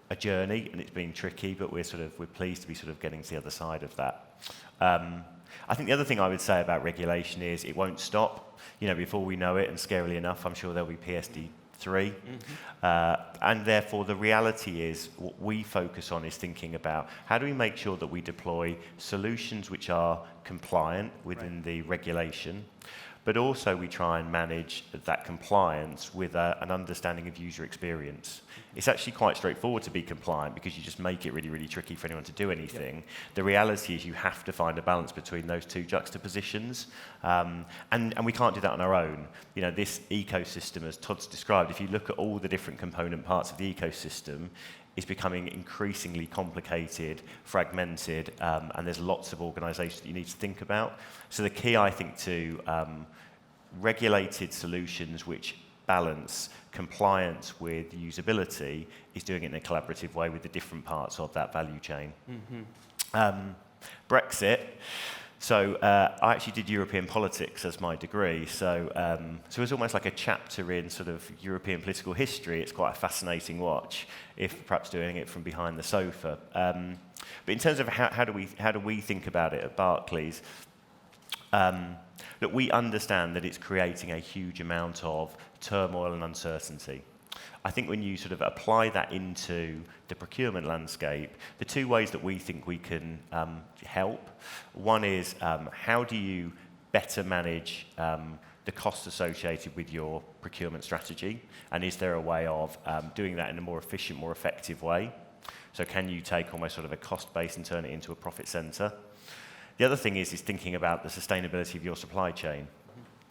S4: a journey, and it's been tricky, but we're pleased to be getting to the other side of that. I think the other thing I would say about regulation is it won't stop. Before we know it, and scarily enough, I'm sure there'll be PSD3. And therefore, the reality is what we focus on is thinking about how do we make sure that we deploy solutions which are compliant within the regulation, but also we try and manage that compliance with an understanding of user experience. It's actually quite straightforward to be compliant because you just make it really, really tricky for anyone to do anything. Yep. The reality is you have to find a balance between those two juxtapositions, and we can't do that on our own. This ecosystem, as Todd's described, if you look at all the different component parts of the ecosystem, is becoming increasingly complicated, fragmented, and there's lots of organisations that you need to think about. So the key, I think, to regulated solutions which balance compliance with usability is doing it in a collaborative way with the different parts of that value chain. Brexit. So I actually did European politics as my degree, so it was almost like a chapter in European political history. It's quite a fascinating watch, if perhaps doing it from behind the sofa. But in terms of how do we think about it at Barclays, look, we understand that it's creating a huge amount of turmoil and uncertainty. I think when you apply that into the procurement landscape, the two ways that we think we can help, one is how do you better manage the costs associated with your procurement strategy, and is there a way of doing that in a more efficient, more effective way? So can you take almost a cost base and turn it into a profit centre? The other thing is thinking about the sustainability of your supply chain.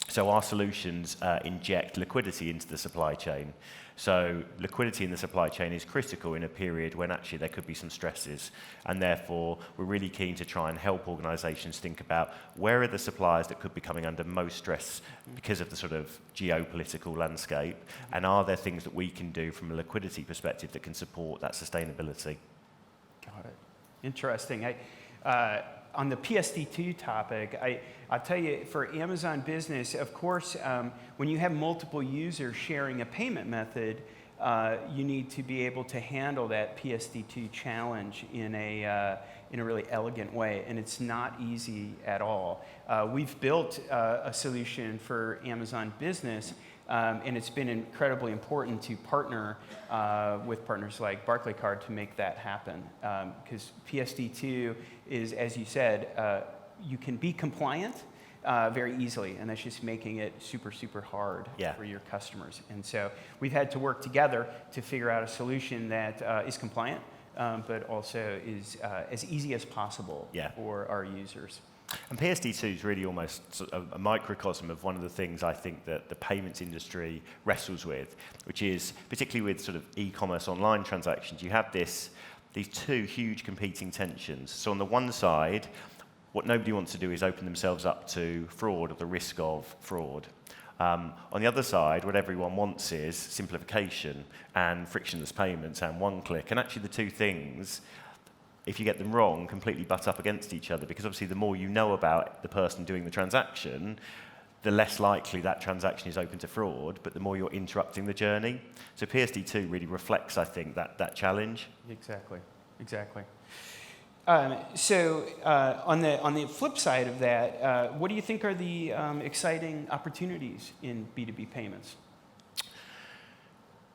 S4: So our solutions inject liquidity into the supply chain. So liquidity in the supply chain is critical in a period when actually there could be some stresses. And therefore, we're really keen to try and help organisations think about where are the suppliers that could be coming under most stress because of the geopolitical landscape, and are there things that we can do from a liquidity perspective that can support that sustainability?
S1: Got it. Interesting. On the PSD2 topic, I'll tell you, for Amazon Business, of course, when you have multiple users sharing a payment method, you need to be able to handle that PSD2 challenge in a really elegant way, and it's not easy at all. We've built a solution for Amazon Business, and it's been incredibly important to partner with partners like Barclaycard to make that happen. Because PSD2 is, as you said, you can be compliant, very easily, and that's just making it super, super hard
S4: Yeah.
S1: for your customers. And so we've had to work together to figure out a solution that is compliant, but also is as easy as possible
S4: Yeah.
S1: for our users.
S4: And PSD2 is really almost sort of a microcosm of one of the things I think that the payments industry wrestles with, which is particularly with sort of e-commerce online transactions, you have these two huge competing tensions. So on the one side, what nobody wants to do is open themselves up to fraud or the risk of fraud. On the other side, what everyone wants is simplification and frictionless payments and one click. And actually the two things, if you get them wrong, completely butt up against each other, because obviously the more you know about the person doing the transaction, the less likely that transaction is open to fraud, but the more you're interrupting the journey. So PSD2 really reflects, I think, that challenge.
S1: Exactly. So on the flip side of that, what do you think are the exciting opportunities in B2B payments?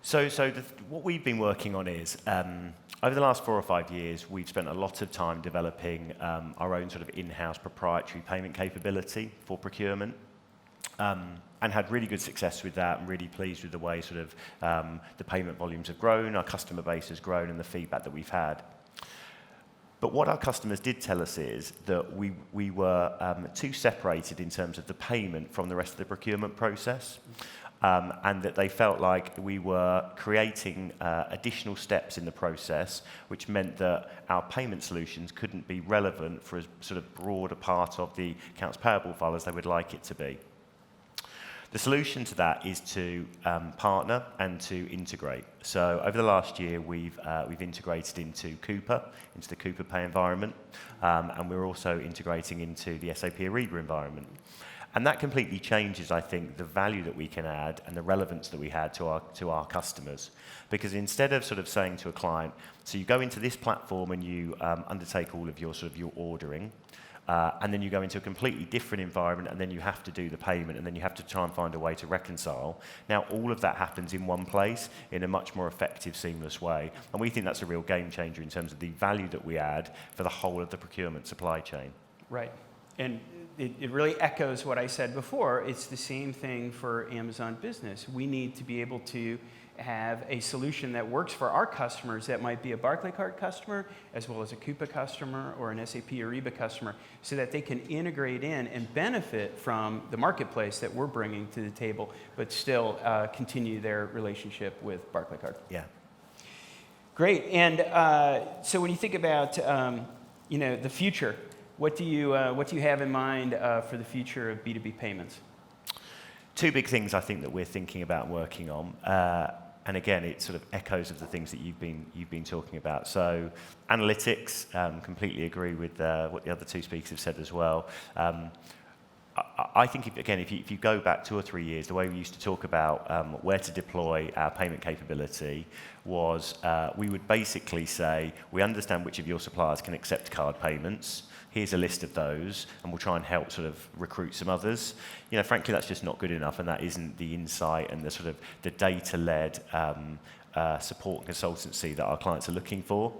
S4: So what we've been working on is, over the last 4 or 5 years, we've spent a lot of time developing our own sort of in-house proprietary payment capability for procurement, and had really good success with that. I'm really pleased with the way sort of the payment volumes have grown, our customer base has grown, and the feedback that we've had. But what our customers did tell us is that we were too separated in terms of the payment from the rest of the procurement process. And that they felt like we were creating additional steps in the process, which meant that our payment solutions couldn't be relevant for as sort of broad a part of the accounts payable file as they would like it to be. The solution to that is to partner and to integrate. So over the last year, we've integrated into Coupa, into the Coupa Pay environment, and we're also integrating into the SAP Ariba environment. And that completely changes, I think, the value that we can add and the relevance that we had to our customers. Because instead of sort of saying to a client, so you go into this platform and you undertake all of your sort of your ordering, and then you go into a completely different environment, and then you have to do the payment, and then you have to try and find a way to reconcile. Now, all of that happens in one place in a much more effective, seamless way. And we think that's a real game changer in terms of the value that we add for the whole of the procurement supply chain.
S1: Right. And it really echoes what I said before. It's the same thing for Amazon Business. We need to be able to have a solution that works for our customers that might be a Barclaycard customer, as well as a Coupa customer or an SAP Ariba customer, so that they can integrate in and benefit from the marketplace that we're bringing to the table, but still continue their relationship with Barclaycard.
S4: Yeah.
S1: Great. And so when you think about the future, what do you have in mind for the future of B2B payments?
S4: Two big things I think that we're thinking about and working on, and again, it sort of echoes of the things that you've been talking about. So, analytics, completely agree with what the other two speakers have said as well. I think if you go back 2 or 3 years, the way we used to talk about where to deploy our payment capability was we would basically say, we understand which of your suppliers can accept card payments. Here's a list of those, and we'll try and help sort of recruit some others. Frankly, that's just not good enough, and that isn't the insight and the sort of the data-led support and consultancy that our clients are looking for.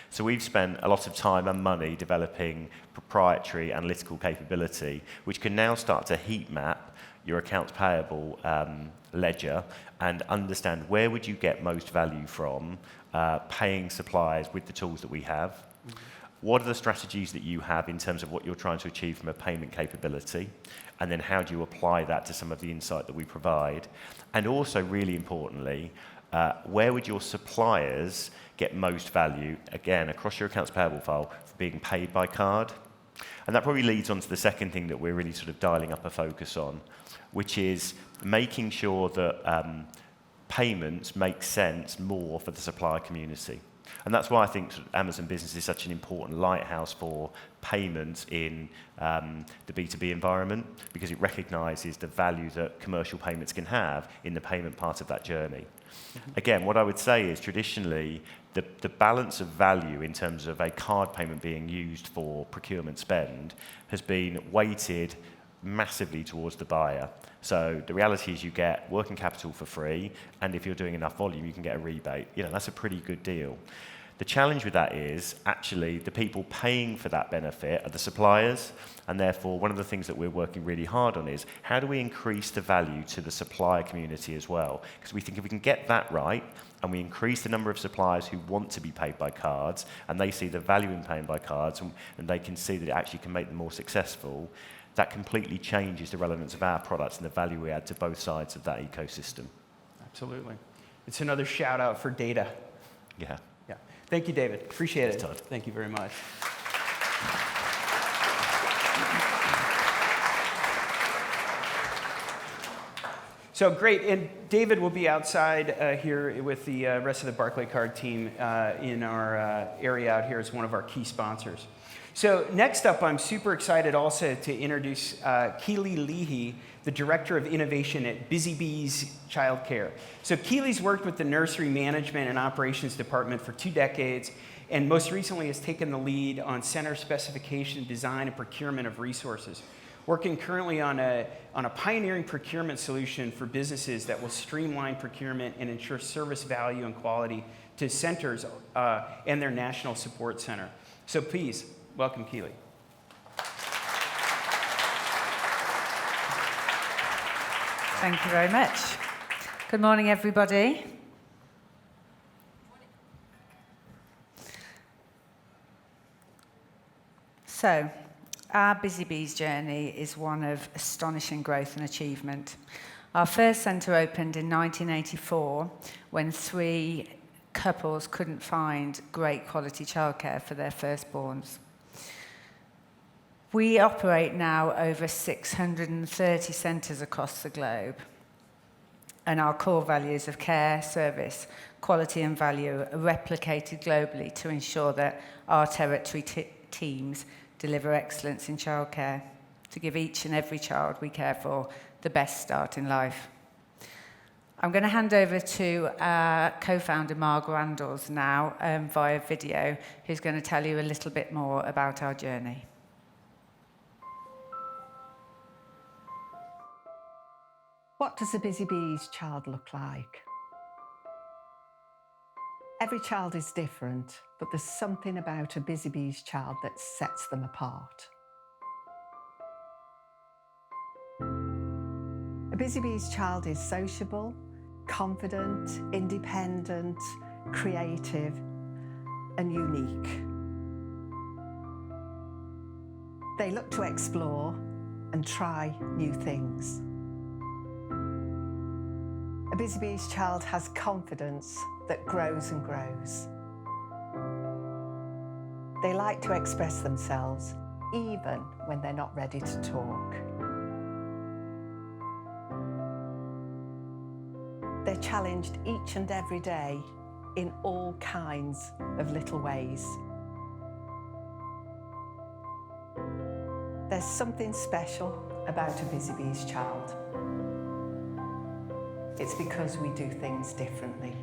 S4: So we've spent a lot of time and money developing proprietary analytical capability, which can now start to heat map your accounts payable ledger and understand where would you get most value from paying suppliers with the tools that we have. Mm-hmm. What are the strategies that you have in terms of what you're trying to achieve from a payment capability? And then how do you apply that to some of the insight that we provide? And also, really importantly, where would your suppliers get most value, again, across your accounts payable file, for being paid by card? And that probably leads on to the second thing that we're really sort of dialing up a focus on, which is making sure that payments make sense more for the supplier community. And that's why I think Amazon Business is such an important lighthouse for payments in the B2B environment, because it recognises the value that commercial payments can have in the payment part of that journey. Mm-hmm. Again, what I would say is traditionally the balance of value in terms of a card payment being used for procurement spend has been weighted massively towards the buyer. So the reality is you get working capital for free, and if you're doing enough volume, you can get a rebate. That's a pretty good deal. The challenge with that is actually the people paying for that benefit are the suppliers, and therefore one of the things that we're working really hard on is how do we increase the value to the supplier community as well? Because we think if we can get that right, and we increase the number of suppliers who want to be paid by cards, and they see the value in paying by cards, and they can see that it actually can make them more successful, that completely changes the relevance of our products and the value we add to both sides of that ecosystem.
S1: Absolutely. It's another shout out for data.
S4: Yeah.
S1: Yeah. Thank you, David. Appreciate it.
S4: Thanks, Todd.
S1: Thank you very much. So great, and David will be outside here with the rest of the Barclaycard team in our area out here as one of our key sponsors. So next up, I'm super excited also to introduce Keely Leahy, the Director of Innovation at Busy Bees Childcare. So Keely's worked with the Nursery Management and Operations Department for 2 decades, and most recently has taken the lead on center specification, design, and procurement of resources. Working currently on a pioneering procurement solution for businesses that will streamline procurement and ensure service value and quality to centers and their national support center. So please, welcome Keely.
S5: Thank you very much. Good morning, everybody. So, our Busy Bees journey is one of astonishing growth and achievement. Our first centre opened in 1984 when 3 couples couldn't find great quality childcare for their firstborns. We operate now over 630 centres across the globe, and our core values of care, service, quality and value are replicated globally to ensure that our territory teams deliver excellence in childcare, to give each and every child we care for the best start in life. I'm going to hand over to our co-founder, Mark Randalls, now via video, who's going to tell you a little bit more about our journey.
S6: What does a Busy Bees child look like? Every child is different, but there's something about a Busy Bees child that sets them apart. A Busy Bees child is sociable, confident, independent, creative, and unique. They look to explore and try new things. A Busy Bees child has confidence that grows and grows. They like to express themselves even when they're not ready to talk. They're challenged each and every day in all kinds of little ways. There's something special about a Busy Bees child. It's because we do things differently.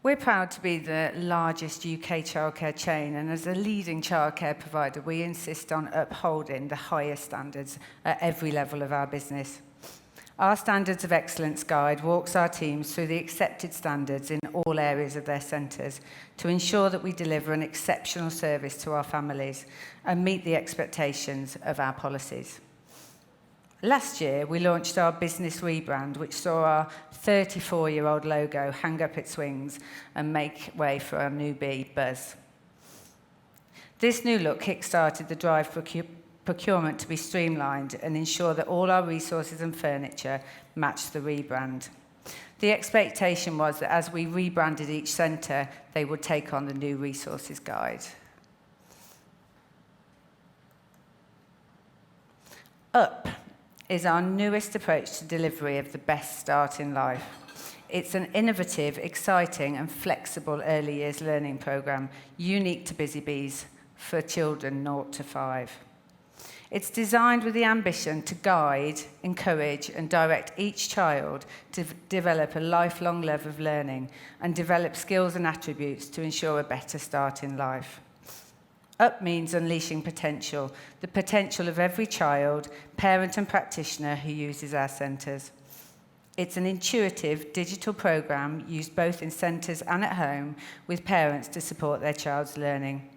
S5: We're proud to be the largest UK childcare chain, and as a leading childcare provider, we insist on upholding the highest standards at every level of our business. Our Standards of Excellence Guide walks our teams through the accepted standards in all areas of their centres to ensure that we deliver an exceptional service to our families and meet the expectations of our policies. Last year, we launched our business rebrand, which saw our 34-year-old logo hang up its wings and make way for our new bee, Buzz. This new look kick-started the drive for procurement to be streamlined and ensure that all our resources and furniture matched the rebrand. The expectation was that as we rebranded each centre, they would take on the new resources guide. Up is our newest approach to delivery of the best start in life. It's an innovative, exciting and flexible early years learning programme unique to Busy Bees for children 0 to 5. It's designed with the ambition to guide, encourage and direct each child to develop a lifelong love of learning and develop skills and attributes to ensure a better start in life. Up means unleashing potential, the potential of every child, parent and practitioner who uses our centres. It's an intuitive digital program used both in centres and at home with parents to support their child's learning.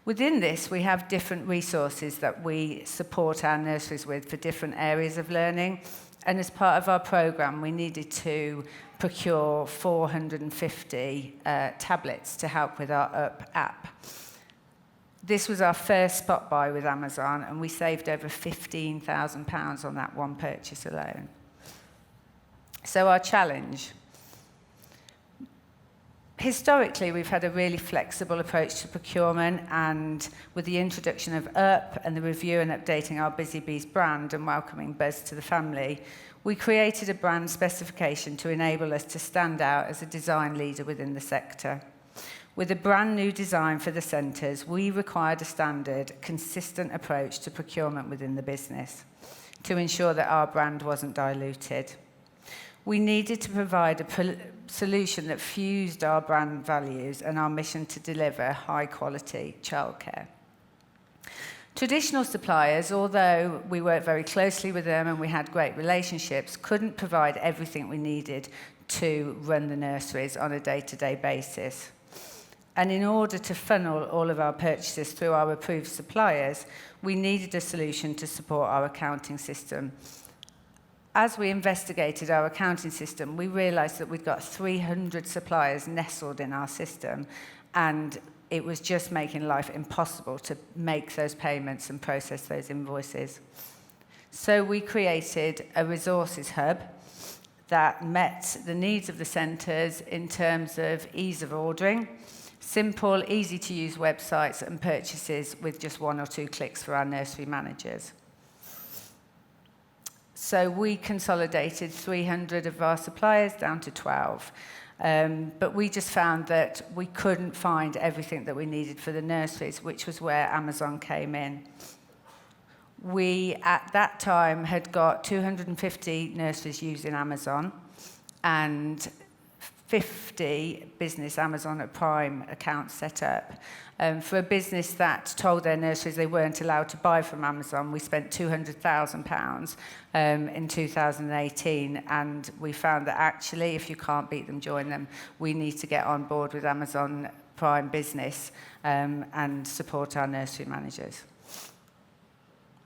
S5: Within this, we have different resources that we support our nurseries with for different areas of learning. And as part of our program, we needed to procure 450 tablets to help with our Up app. This was our first spot buy with Amazon, and we saved over £15,000 on that one purchase alone. So our challenge. Historically, we've had a really flexible approach to procurement, and with the introduction of Up and the review and updating our Busy Bees brand and welcoming Buzz to the family, we created a brand specification to enable us to stand out as a design leader within the sector. With a brand new design for the centres, we required a standard, consistent approach to procurement within the business to ensure that our brand wasn't diluted. We needed to provide a solution that fused our brand values and our mission to deliver high-quality childcare. Traditional suppliers, although we worked very closely with them and we had great relationships, couldn't provide everything we needed to run the nurseries on a day-to-day basis. And in order to funnel all of our purchases through our approved suppliers, we needed a solution to support our accounting system. As we investigated our accounting system, we realised that we'd got 300 suppliers nestled in our system, and it was just making life impossible to make those payments and process those invoices. So we created a resources hub that met the needs of the centres in terms of ease of ordering, simple, easy-to-use websites and purchases with just 1 or 2 clicks for our nursery managers. So we consolidated 300 of our suppliers down to 12. But we just found that we couldn't find everything that we needed for the nurseries, which was where Amazon came in. We, at that time, had got 250 nurseries using Amazon and 50 business Amazon Prime accounts set up. For a business that told their nurseries they weren't allowed to buy from Amazon, we spent £200,000 in 2018, and we found that actually, if you can't beat them, join them. We need to get on board with Amazon Prime Business and support our nursery managers.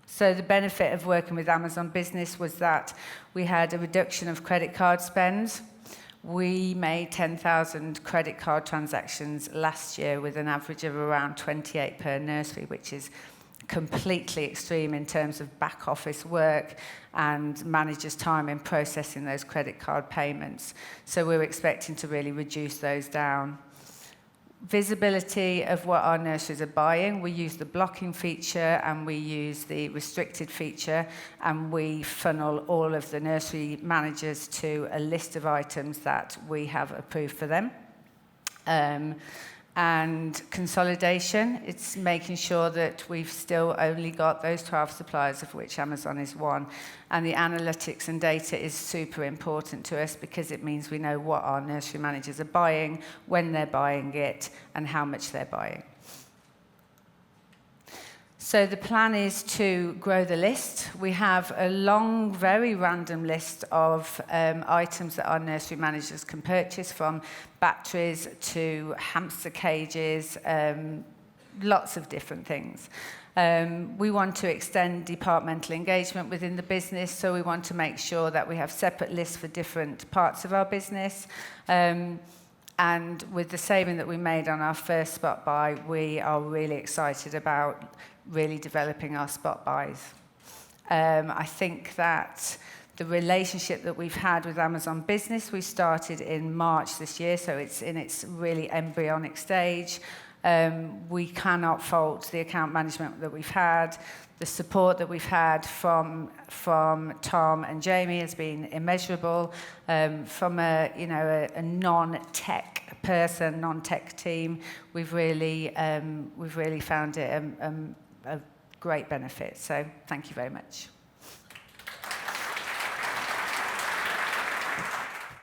S5: So the benefit of working with Amazon Business was that we had a reduction of credit card spends. We made 10,000 credit card transactions last year with an average of around 28 per nursery, which is completely extreme in terms of back office work and managers' time in processing those credit card payments. So we're expecting to really reduce those down. Visibility of what our nurseries are buying. We use the blocking feature and we use the restricted feature, and we funnel all of the nursery managers to a list of items that we have approved for them. And consolidation, it's making sure that we've still only got those 12 suppliers, of which Amazon is one. And the analytics and data is super important to us because it means we know what our nursery managers are buying, when they're buying it, and how much they're buying. So the plan is to grow the list. We have a long, very random list of items that our nursery managers can purchase, from batteries to hamster cages, lots of different things. We want to extend departmental engagement within the business, so we want to make sure that we have separate lists for different parts of our business. And with the saving that we made on our first spot buy, we are really excited about really developing our spot buys. I think that the relationship that we've had with Amazon Business, we started in March this year, so it's in its really embryonic stage. We cannot fault the account management that we've had. The support that we've had from Tom and Jamie has been immeasurable. From a non-tech person, non-tech team, we've really found it a great benefit. So thank you very much.